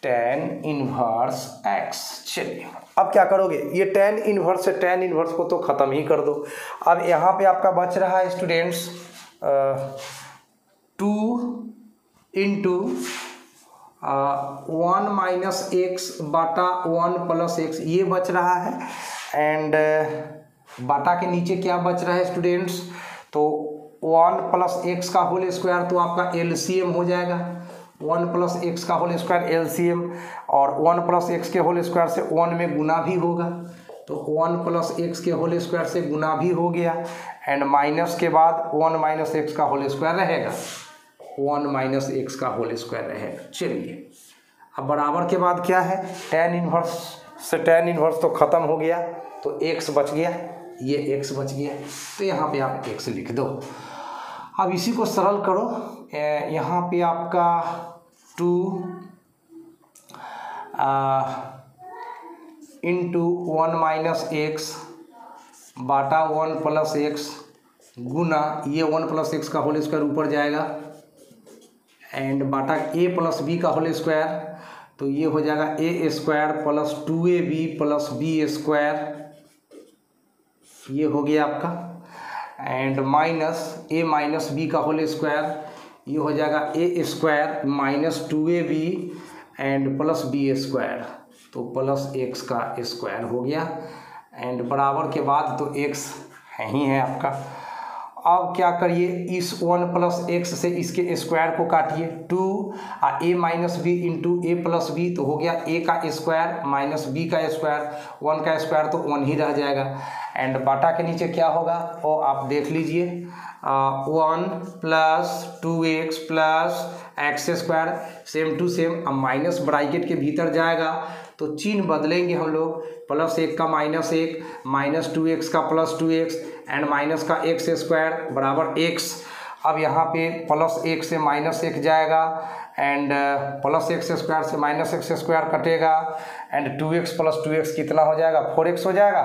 A: tan inverse x। चलिए अब क्या करोगे, ये tan इनवर्स से tan इनवर्स को तो ख़त्म ही कर दो। अब यहाँ पे आपका बच रहा है स्टूडेंट्स 2 इंटू 1 माइनस एक्स बटा 1 प्लस एक्स, ये बच रहा है, एंड बाटा के नीचे क्या बच रहा है स्टूडेंट्स, तो 1 प्लस एक्स का होल स्क्वायर, तो आपका LCM हो जाएगा, 1 प्लस एक्स का होल स्क्वायर LCM, और 1 प्लस एक्स के होल स्क्वायर से 1 में गुना भी होगा, तो 1 प्लस एक्स के होल स्क्वायर से गुना भी हो गया, एंड माइनस के बाद 1 माइनस एक्स का होल स्क्वायर रहेगा, 1 माइनस एक्स का होल स्क्वायर रहेगा। चलिए अब बराबर के बाद क्या है, tan इनवर्स से tan इनवर्स तो ख़त्म हो गया, तो x बच गया, ये x बच गया, तो यहाँ पे आप x लिख दो। अब इसी को सरल करो, यहाँ पे आपका 2 इंटू 1 माइनस एक्स बाटा 1 प्लस एक्स गुना ये 1 प्लस एक्स का होल स्क्वायर ऊपर जाएगा एंड बाटा a प्लस बी का होल स्क्वायर, तो ये हो जाएगा a square plus 2ab plus b square, ये हो गया आपका, and minus a minus B का होल स्क्वायर, ये हो जाएगा a square minus 2ab and plus b square, तो प्लस x का स्क्वायर हो गया, एंड बराबर के बाद तो x ही है आपका। अब क्या करिए, इस 1 प्लस एक्स से इसके स्क्वायर को काटिए, 2 a minus B into A plus B, तो हो गया a का स्क्वायर माइनस b का स्क्वायर, 1 का स्क्वायर तो 1 ही रह जाएगा, एंड बाटा के नीचे क्या होगा वो आप देख लीजिए, 1 plus 2x plus x square, same to same, अब माइनस ब्रैकेट के भीतर जाएगा तो चिन्ह बदलेंगे हम लोग, प्लस 1 का माइनस 1, माइनस 2x का प्लस 2x एंड माइनस का एक्स स्क्वायर बराबर x। अब यहाँ पे प्लस 1 से माइनस 1 जाएगा एंड प्लस एक्स स्क्वायर से माइनस एक्स स्क्वायर कटेगा एंड 2x प्लस 2x कितना हो जाएगा, 4x हो जाएगा,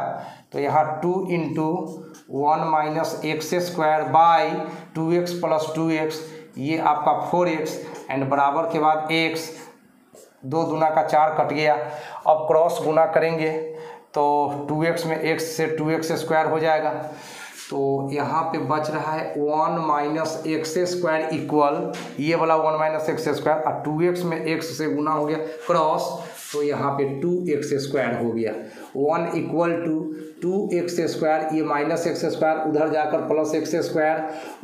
A: तो यहाँ 2 into 1 minus x square by 2x plus 2x, ये आपका 4x एंड बराबर के बाद x, 2 दूना का 4 कट गया। अब क्रॉस गुना करेंगे तो 2x में x से 2x स्क्वायर हो जाएगा, तो यहाँ पे बच रहा है 1 माइनस एक्स स्क्वायर इक्वल ये वाला 1 माइनस एक्स स्क्वायर, और 2x में x से गुना हो गया क्रॉस, तो यहाँ पे 2x स्क्वायर हो गया, 1 इक्वल टू 2x स्क्वायर, ये माइनस एक्स स्क्वायर उधर जाकर plus x square,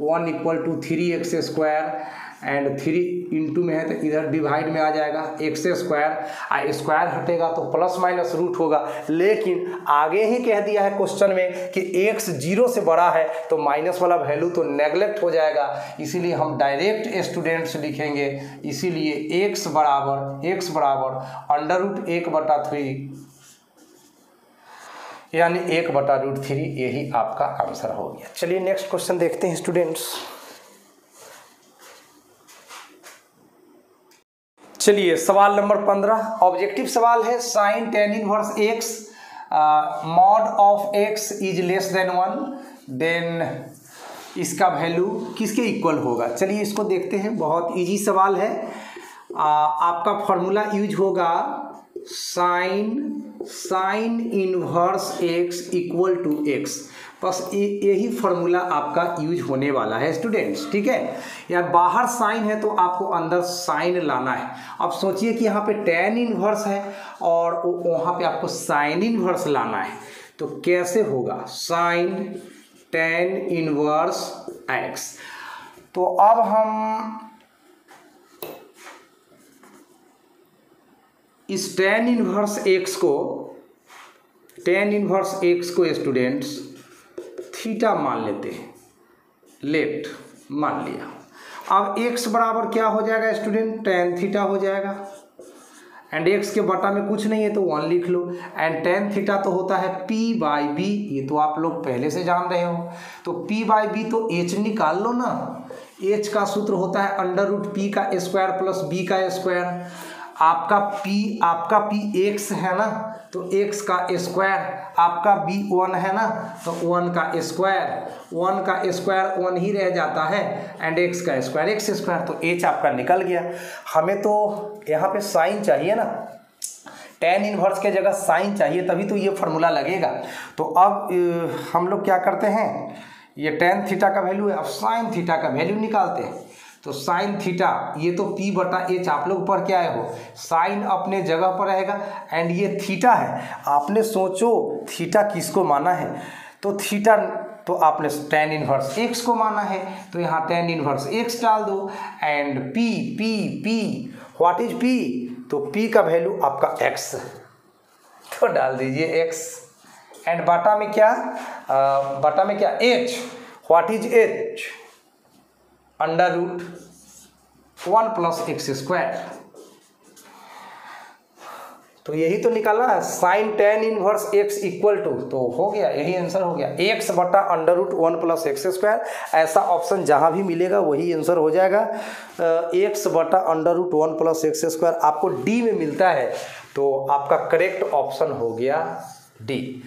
A: 1 equal to 3x square and 3 into में है तो इधर डिवाइड में आ जाएगा एक्स स्क्वायर, स्क्वायर हटेगा तो प्लस माइनस रूट होगा, लेकिन आगे ही कह दिया है क्वेश्चन में कि x 0 से बड़ा है तो माइनस वाला वैल्यू तो नेगलेक्ट हो जाएगा, इसीलिए हम डायरेक्ट स्टूडेंट्स लिखेंगे, इसीलिए x बराबर अंडर रूट 1/3 यानी 1/√3, यही आपका आंसर हो गया। चलिए नेक्स्ट क्वेश्चन देखते हैं स्टूडेंट्स। चलिए सवाल नंबर 15 ऑब्जेक्टिव सवाल है, sine tan inverse x mod of x is less than 1, then इसका वैल्यू किसके इक्वल होगा। चलिए इसको देखते हैं, बहुत इजी सवाल है। आपका फॉर्मूला यूज होगा sine inverse x equal to x, बस यही फॉर्मूला आपका यूज होने वाला है स्टूडेंट्स, ठीक है। या बाहर साइन है तो आपको अंदर साइन लाना है। अब सोचिए कि यहाँ पे tan इनवर्स है और वहाँ पे आपको साइन इनवर्स लाना है, तो कैसे होगा, साइन tan इनवर्स x। तो अब हम इस tan इनवर्स x को स्टूडेंट्स थीटा मान लेते हैं, लेफ्ट मान लिया। अब x बराबर क्या हो जाएगा स्टूडेंट, tan थीटा हो जाएगा, एंड x के बटा में कुछ नहीं है तो 1 लिख लो, एंड tan थीटा तो होता है p/b, ये तो आप लोग पहले से जान रहे हो, तो p/b तो h निकाल लो ना, h का सूत्र होता है अंडर रूट p का स्क्वायर प्लस b का स्क्वायर, आपका p x है ना तो x का स्क्वायर, आपका b 1 है ना तो 1 का स्क्वायर 1 ही रह जाता है, एंड x का स्क्वायर x स्क्वायर, तो h आपका निकल गया। हमें तो यहाँ पे साइन चाहिए ना, tan इनवर्स के जगह साइन चाहिए, तभी तो ये फार्मूला लगेगा। तो अब हम लोग क्या करते हैं, ये tan थीटा का वैल्यू है, अब साइन थीटा का वैल्यू निकालते हैं। तो साइन थीटा ये तो p/h आप लोग पढ़ के आए हो, साइन अपने जगह पर रहेगा एंड ये थीटा है। आपने सोचो थीटा किसको माना है, तो थीटा तो आपने tan इनवर्स x को माना है, तो यहाँ tan इनवर्स x डाल दो, and p what is p, तो p का वैल्यू आपका x, तो डाल दीजिए x, एंड बाटा में क्या h, what is h, under root 1 plus x square. तो यही तो निकालना है, sine tan inverse x equal to, तो हो गया, यही आंसर हो गया, एक्स बटा under root 1 plus x square. ऐसा ऑप्शन जहाँ भी मिलेगा वही आंसर हो जाएगा। एक्स बटा under root 1 plus x square आपको डी में मिलता है, तो आपका करेक्ट ऑप्शन हो गया डी।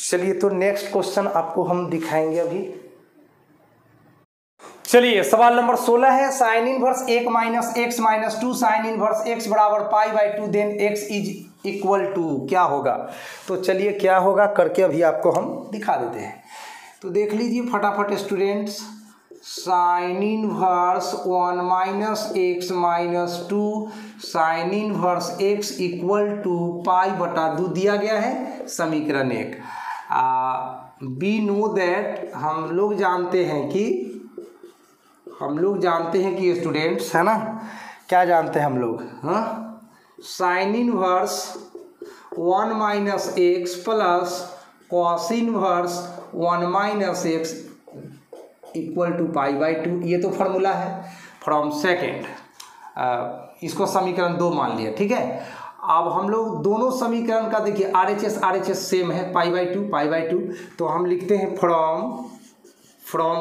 A: चलिए तो नेक्स्ट क्वेश्चन आपको हम दिखाएंगे अभी। चलिए सवाल नंबर 16 है, sine inverse 1 minus x minus 2 sine inverse x बराबर pi by 2 then x is equal to क्या होगा। तो चलिए क्या होगा करके अभी आपको हम दिखा देते हैं। तो देख लीजिए फटाफट students, sine inverse 1 minus x minus 2 sine inverse x equal to pi बटा 2 दिया गया है समीकरण 1। वी नो दैट हम लोग जानते हैं कि स्टूडेंट्स है ना, क्या जानते हैं हम लोग, हाँ, sine inverse 1 minus x plus cos inverse 1 minus x equal to pi by 2, ये तो फार्मूला है फ्रॉम सेकेंड। इसको समीकरण 2 मान लिया, ठीक है। अब हम लोग दोनों समीकरण का देखिए RHS सेम है, पाई बाई 2, तो हम लिखते हैं फ्रॉम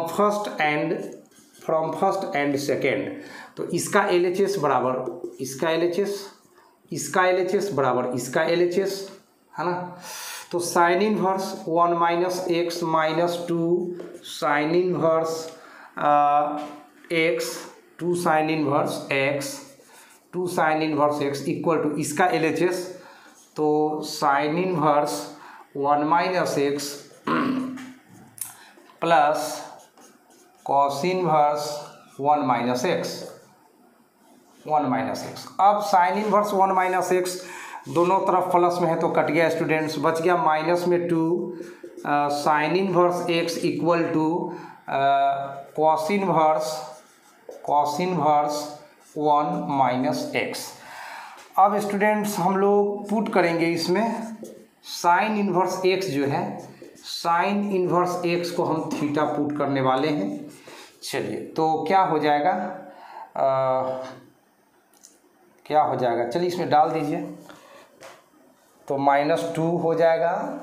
A: फर्स्ट एंड सेकेंड। तो इसका LHS बराबर इसका LHS बराबर इसका LHS है ना। तो sine inverse 1 minus x minus 2 sine inverse x 2 sine inverse x equal to इसका LHS, तो sine inverse 1 minus x plus cos inverse 1 minus x. अब साइन इनवर्स 1 माइनस एक्स दोनों तरफ प्लस में है तो कट गया स्टूडेंट्स, बच गया माइनस में 2 sine inverse x equal to cos inverse 1 minus x. अब स्टूडेंट्स हम लोग पुट करेंगे इसमें साइन इनवर्स एक्स जो है, साइन इनवर्स एक्स को हम थीटा पुट करने वाले हैं। चलिए तो क्या हो जाएगा, चलिए इसमें डाल दीजिए, तो -2 हो जाएगा,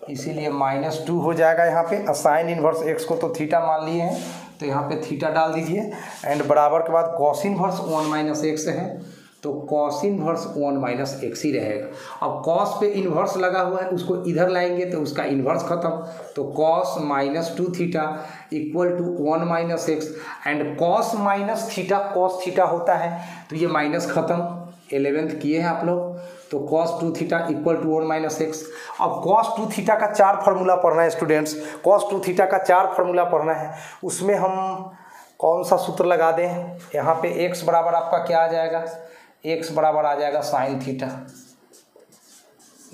A: इसीलिए -2 हो जाएगा यहाँ पे। साइन इनवर्स एक्स को तो थीटा मान लिए हैं, तो यहाँ पे थीटा डाल दीजिए एंड बराबर के बाद कॉस इनवर्स 1 माइनस एक्स है, तो कॉस इनवर्स 1 माइनस एक्स ही रहेगा। अब कॉस पे इन्वर्स लगा हुआ है, उसको इधर लाएंगे तो उसका इन्वर्स खत्म, तो cos -2 theta equal to 1 minus x and cos minus theta cos theta होता है, तो ये माइनस खत्म, 11th किए हैं आप लोग, तो cos 2 theta equal to 1 minus x. अब cos 2 थीटा का 4 फार्मूला पढ़ना है स्टूडेंट्स, cos 2 थीटा का 4 फार्मूला पढ़ना है। उसमें हम कौन सा सूत्र लगा दें, यहाँ पे x बराबर आपका क्या आ जाएगा, x बराबर आ जाएगा साइन थीटा।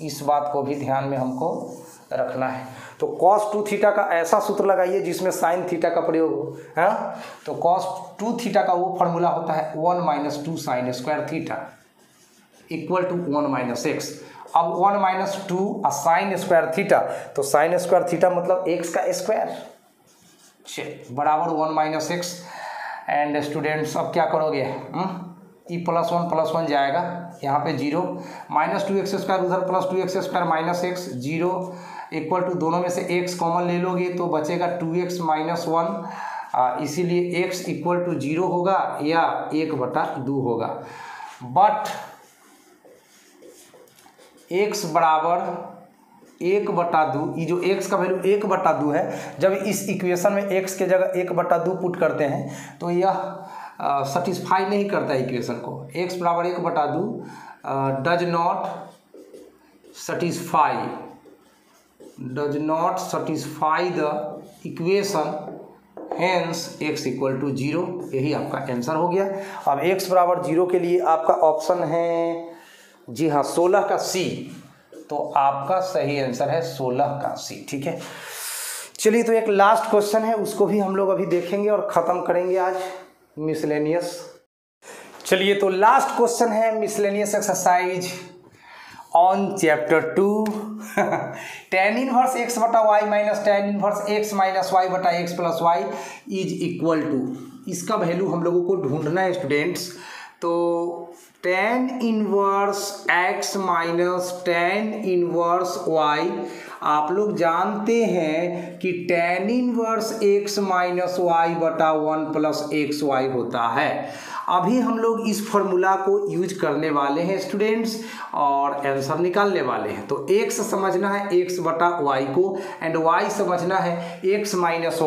A: इस बात को भी ध्यान में हमको रखना है। तो cos 2 थीटा का ऐसा सूत्र लगाइए जिसमें साइन थीटा का प्रयोग हो, है। तो cos 2 थीटा का वो फार्मूला होता है 1 minus 2 sine square theta equal to 1 minus x. अब 1 माइनस 2 साइन स्क्वायर थीटा, तो साइन स्क्वायर थीटा मतलब एक्स का स्क्वायर बराबर 1 माइनस एक्स। एंड स्टूडेंट्स अब क्या करोगे, ई +1 जाएगा, यहाँ पे 0 -2x स्क्वायर उधर +2x square minus x 0 equal to दोनों में से x कॉमन ले लोगे तो बचेगा 2x - 1, इसीलिए x इक्वल टू 0 होगा या 1/2 होगा। बट x बराबर 1/2, ये जो x का वैल्यू 1/2 है, जब इस इक्वेशन में x के जगह 1/2 पुट करते हैं तो यह सेटिस्फाई नहीं करता इक्वेशन को। x बराबर 1/2 does not satisfy the equation, hence x equal to 0, यही आपका आंसर हो गया। अब x बराबर 0 के लिए आपका ऑप्शन है, जी हाँ, 16 का C, तो आपका सही आंसर है 16 का C, ठीक है। चलिए तो एक लास्ट क्वेश्चन है, उसको भी हम लोग अभी देखेंगे और ख़त्म करेंगे आज मिसलेनियस। चलिए तो लास्ट क्वेश्चन है miscellaneous exercise on chapter 2 tan inverse x बटा y minus tan inverse x minus y बटा x plus y is equal to, इसका वैल्यू हम लोगों को ढूंढना है स्टूडेंट्स। तो tan inverse x minus tan inverse y। आप लोग जानते हैं कि tan inverse x minus y बटा 1 प्लस एक्स वाई होता है। अभी हम लोग इस फॉर्मूला को यूज करने वाले हैं स्टूडेंट्स और आंसर निकालने वाले हैं। तो x समझना है x बटा y को एंड y समझना है x माइनस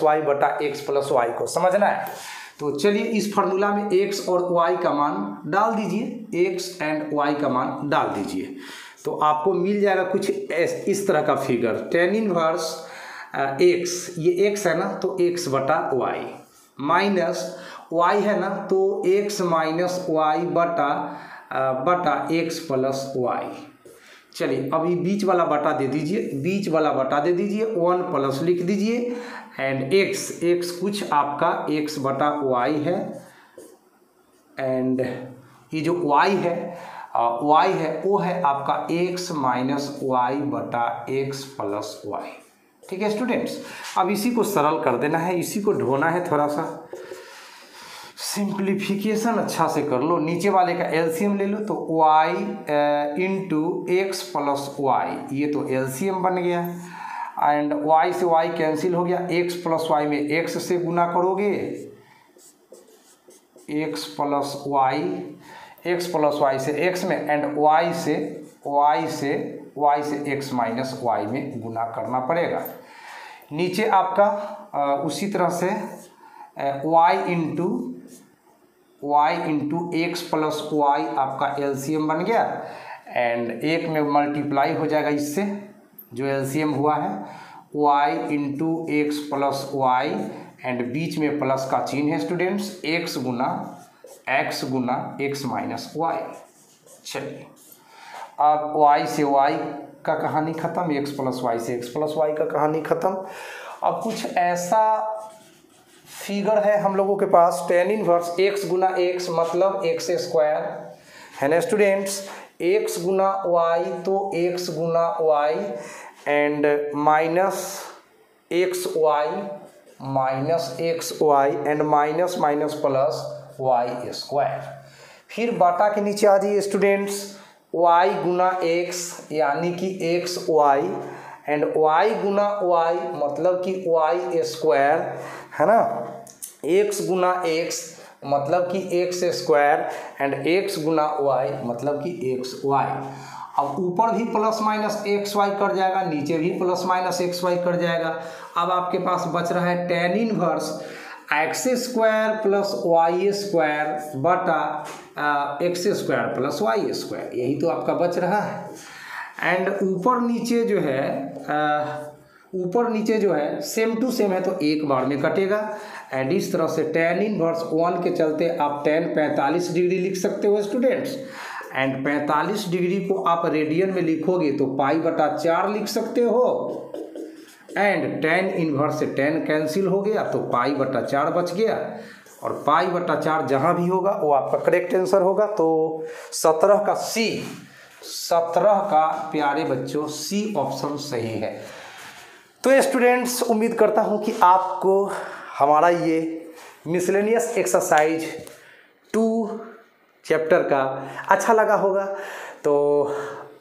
A: वाई बटा x प्लस वाई को समझना है। तो चलिए इस फार्मूला में x और y का मान डाल दीजिए, x एंड y का मान डाल दीजिए तो आपको मिल जाएगा कुछ इस तरह का फिगर। tan इनवर्स x, ये x है ना तो x बटा y माइनस y है ना तो x माइनस वाई बटा x प्लस वाई। चलिए अभी बीच वाला बटा दे दीजिए, 1 प्लस लिख दीजिए एंड x कुछ आपका x बटा y है एंड ये जो y है वो है आपका x माइनस वाई बटा x प्लस वाई। ठीक है स्टूडेंट्स, अब इसी को सरल कर देना है, इसी को ढोना है, थोड़ा सा सिंप्लीफिकेशन अच्छा से कर लो। नीचे वाले का एलसीएम ले लो तो y into x plus y, ये तो एलसीएम बन गया एंड y से y कैंसिल हो गया, x प्लस वाई में x से गुना करोगे, x प्लस वाई से x में एंड y से x माइनस वाई में गुना करना पड़ेगा। नीचे आपका उसी तरह से y into x plus y आपका एलसीएम बन गया एंड एक में मल्टीप्लाई हो जाएगा इससे जो एलसीएम हुआ है, y into x plus y and बीच में प्लस का चिन्ह है स्टूडेंट्स, x गुना x माइनस वाई। चलिए अब y से y का कहानी ख़त्म, x प्लस वाई से x प्लस वाई का कहानी ख़त्म। अब कुछ ऐसा फिगर है हम लोगों के पास, tan इनवर्स x गुना x मतलब x स्क्वायर है ना स्टूडेंट्स, x गुना y तो x गुना y and minus x y and minus plus y square. फिर बाटा के नीचे आ जाइए स्टूडेंट्स, y गुना x यानी कि एक्स वाई एंड y गुना y मतलब कि y स्क्वायर है ना, x गुना x मतलब कि x स्क्वायर एंड x गुना y मतलब कि एक्स वाई। अब ऊपर भी प्लस माइनस एक्स वाई कर जाएगा, नीचे भी प्लस माइनस एक्स वाई कर जाएगा। अब आपके पास बच रहा है tan inverse x square plus y square बटा x square plus y square, यही तो आपका बच रहा है। एंड ऊपर नीचे जो है सेम टू सेम है तो एक बार में कटेगा एंड इस तरह से tan इनवर्स 1 के चलते आप tan 45 डिग्री लिख सकते हो स्टूडेंट्स एंड 45 डिग्री को आप रेडियन में लिखोगे तो पाई बटा 4 लिख सकते हो एंड tan इनवर्स से tan कैंसिल हो गया तो पाई बटा 4 बच गया और पाई बटा 4 जहाँ भी होगा वो आपका करेक्ट आंसर होगा। तो 17 का प्यारे बच्चों C ऑप्शन सही है। तो स्टूडेंट्स उम्मीद करता हूँ कि आपको हमारा ये मिसलेनियस एक्सरसाइज 2 चैप्टर का अच्छा लगा होगा। तो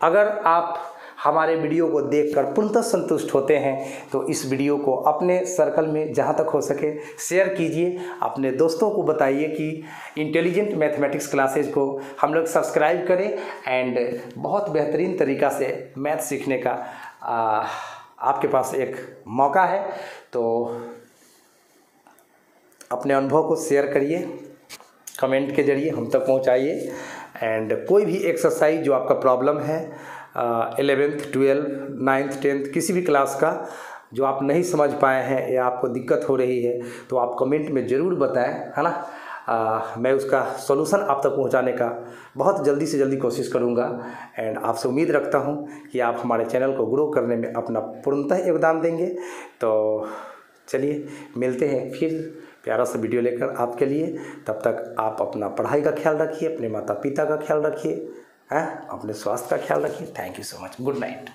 A: अगर आप हमारे वीडियो को देखकर पूर्णतः संतुष्ट होते हैं तो इस वीडियो को अपने सर्कल में जहाँ तक हो सके शेयर कीजिए, अपने दोस्तों को बताइए कि इंटेलिजेंट मैथमेटिक्स क्लासेज को हम लोग सब्सक्राइब करें एंड बहुत बेहतरीन तरीक़ा से मैथ सीखने का आपके पास एक मौका है। तो अपने अनुभव को शेयर करिए, कमेंट के ज़रिए हम तक पहुंचाइए एंड कोई भी एक्सरसाइज जो आपका प्रॉब्लम है 11th 12th 9th 10th किसी भी क्लास का जो आप नहीं समझ पाए हैं या आपको दिक्कत हो रही है तो आप कमेंट में ज़रूर बताएं, है ना। मैं उसका सॉल्यूशन आप तक पहुंचाने का बहुत जल्दी से जल्दी कोशिश करूंगा एंड आपसे उम्मीद रखता हूं कि आप हमारे चैनल को ग्रो करने में अपना पूर्णतः योगदान देंगे। तो चलिए मिलते हैं फिर प्यारा सा वीडियो लेकर आपके लिए, तब तक आप अपना पढ़ाई का ख्याल रखिए, अपने माता पिता का ख्याल रखिए, अपने स्वास्थ्य का ख्याल रखिए। Thank you so much, good night.